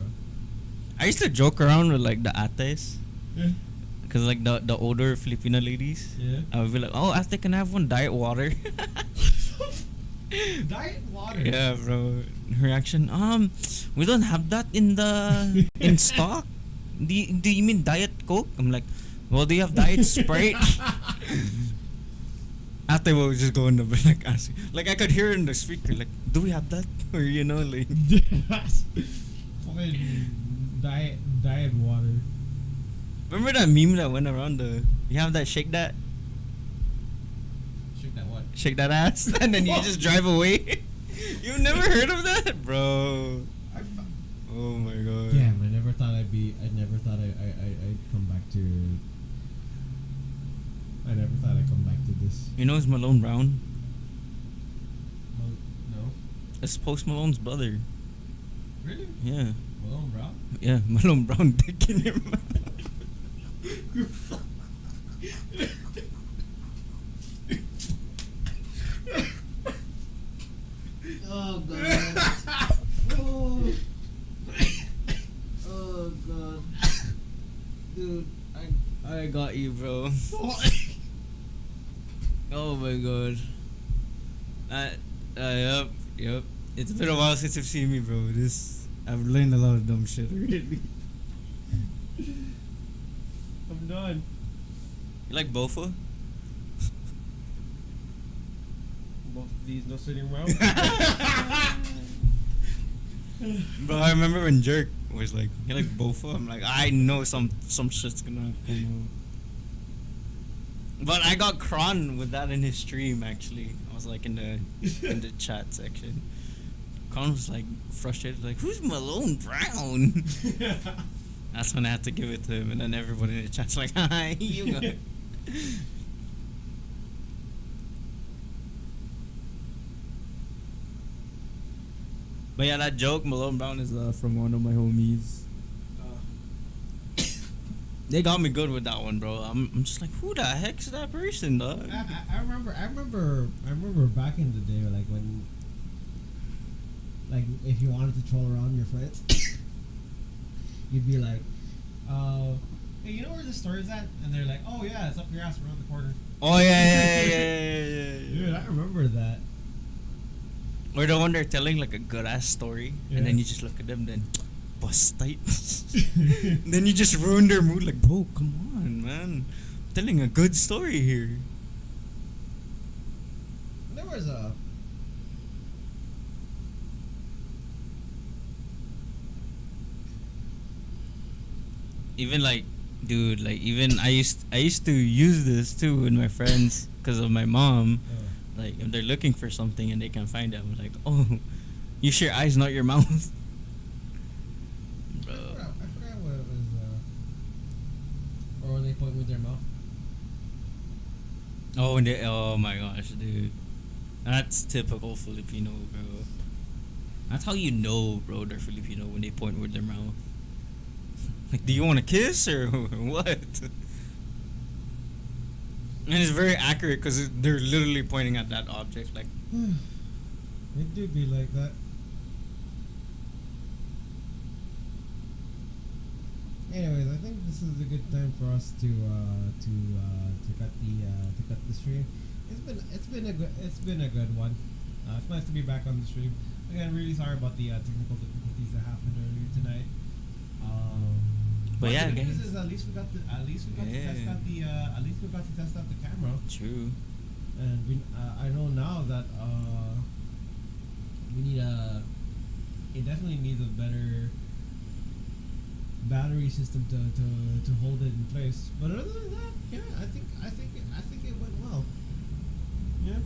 I used to joke around with like the ates. Yeah. Cause like the older Filipino ladies, Yeah. I would be like, "Oh, ate, can I have one diet water?" Diet water. Yeah, bro. Her reaction, we don't have that in the in stock. Do you mean Diet Coke? I'm like, well, do you have Diet Sprite? Ate will just go in the like ask, like I could hear in the speaker, like, do we have that? Or like. Fucking diet water. Remember that meme that went around you have that shake that Shake that what? ass and then you just drive away? You've never heard of that, bro? Oh my god. Damn, I never thought I'd come back to. I never thought I'd come back to this. You know it's Malone Brown? No. It's Post Malone's brother. Really? Yeah. Malone Brown? Yeah, Malone Brown dick in your mouth. Oh god. Oh god. Dude, I got you, bro. Oh my god. Yep. It's been a while since you've seen me, bro. I've learned a lot of dumb shit already. I'm done. You like Bofa? Both of these no sitting around. Bro, I remember when Jerk was like, you like Bofa? I'm like, I know some shit's gonna come out. But I got Kron with that in his stream, actually. I was like in the chat section. Kron was like frustrated, like, who's Malone Brown? That's when I had to give it to him, and then everybody in the chat's like, hi, you got it. But yeah, that joke, Malone Brown, is from one of my homies. They got me good with that one, bro. I'm just like, who the heck's that person, dog? I remember back in the day, like when, like if you wanted to troll around your friends, you'd be like, hey, you know where this store is at? And they're like, oh yeah, it's up your ass around the corner. Oh yeah. Dude, I remember that. Or the one they're telling like a good ass story, Yeah. and then you just look at them, then bust tight. Then you just ruin their mood, like, bro, come on, man. I'm telling a good story here. There was a. Even like, dude, like even I used to use this too with my friends because of my mom. Like if they're looking for something and they can't find it, I'm like, oh, you share eyes, not your mouth. Bro. I forgot what it was. Or when they point with their mouth. Oh my gosh, dude. That's typical Filipino, bro. That's how you know, bro, they're Filipino when they point with their mouth. Like, do you want to kiss or what? And it's very accurate because they're literally pointing at that object. Like, It do be like that. Anyways, I think this is a good time for us to cut the stream. It's been a good one. It's nice to be back on the stream. Again, really sorry about the technical difficulties that happened earlier tonight. But yeah, the good guys. news is at least we got to test out the camera. True. And I know now that we need it definitely needs a better battery system to hold it in place. But other than that, yeah, I think it went well. Yeah.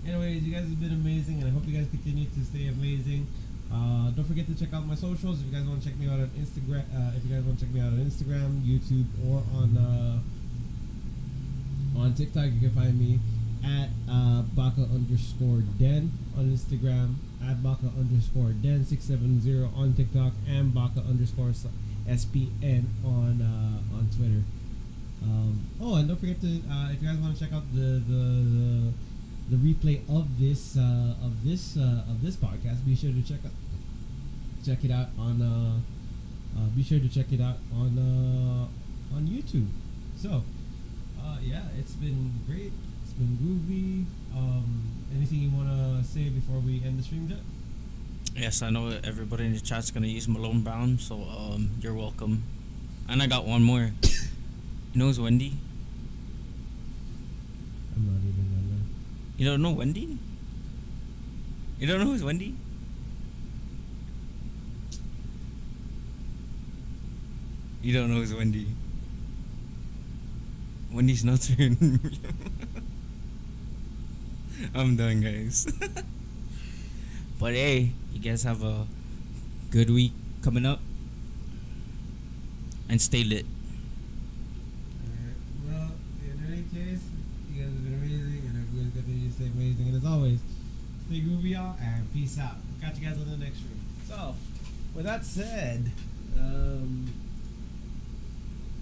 Anyways, you guys have been amazing, and I hope you guys continue to stay amazing. Don't forget to check out my socials. If you guys want to check me out on Instagram, YouTube, or on TikTok, you can find me at Baka_Den on Instagram, at Baka_Den670 on TikTok, and Baka_SPN on Twitter. And don't forget to if you guys want to check out the replay of this podcast, be sure to check it out on YouTube. So it's been great. It's been groovy. Anything you want to say before we end the stream, Jet? Yes, I know everybody in the chat's gonna use Malone Brown, so you're welcome. And I got one more. You know who's Wendy? I'm not even gonna. You don't know Wendy? You don't know who's Wendy? You don't know who's Wendy? Wendy's not turn. I'm done, guys. But hey, you guys have a good week coming up. And stay lit. Well, in any case, you guys have been amazing, and everyone's continue to stay amazing. And as always, stay groovy, y'all, and peace out. Catch you guys on the next stream. So, with that said,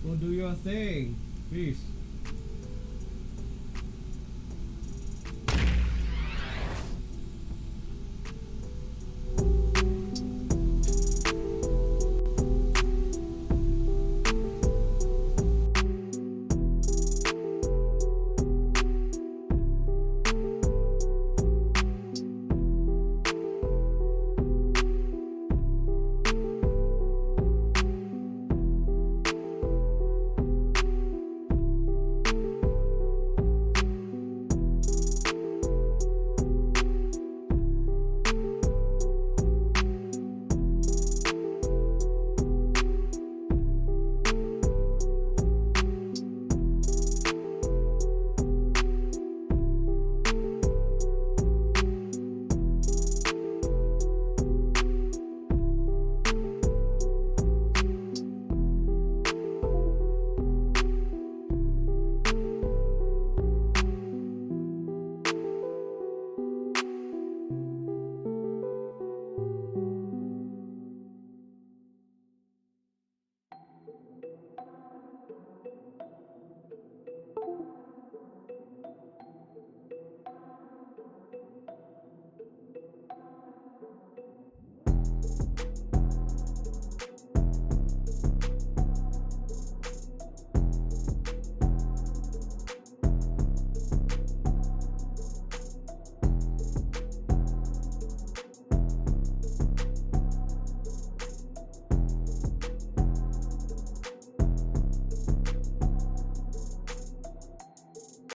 go do your thing. Peace.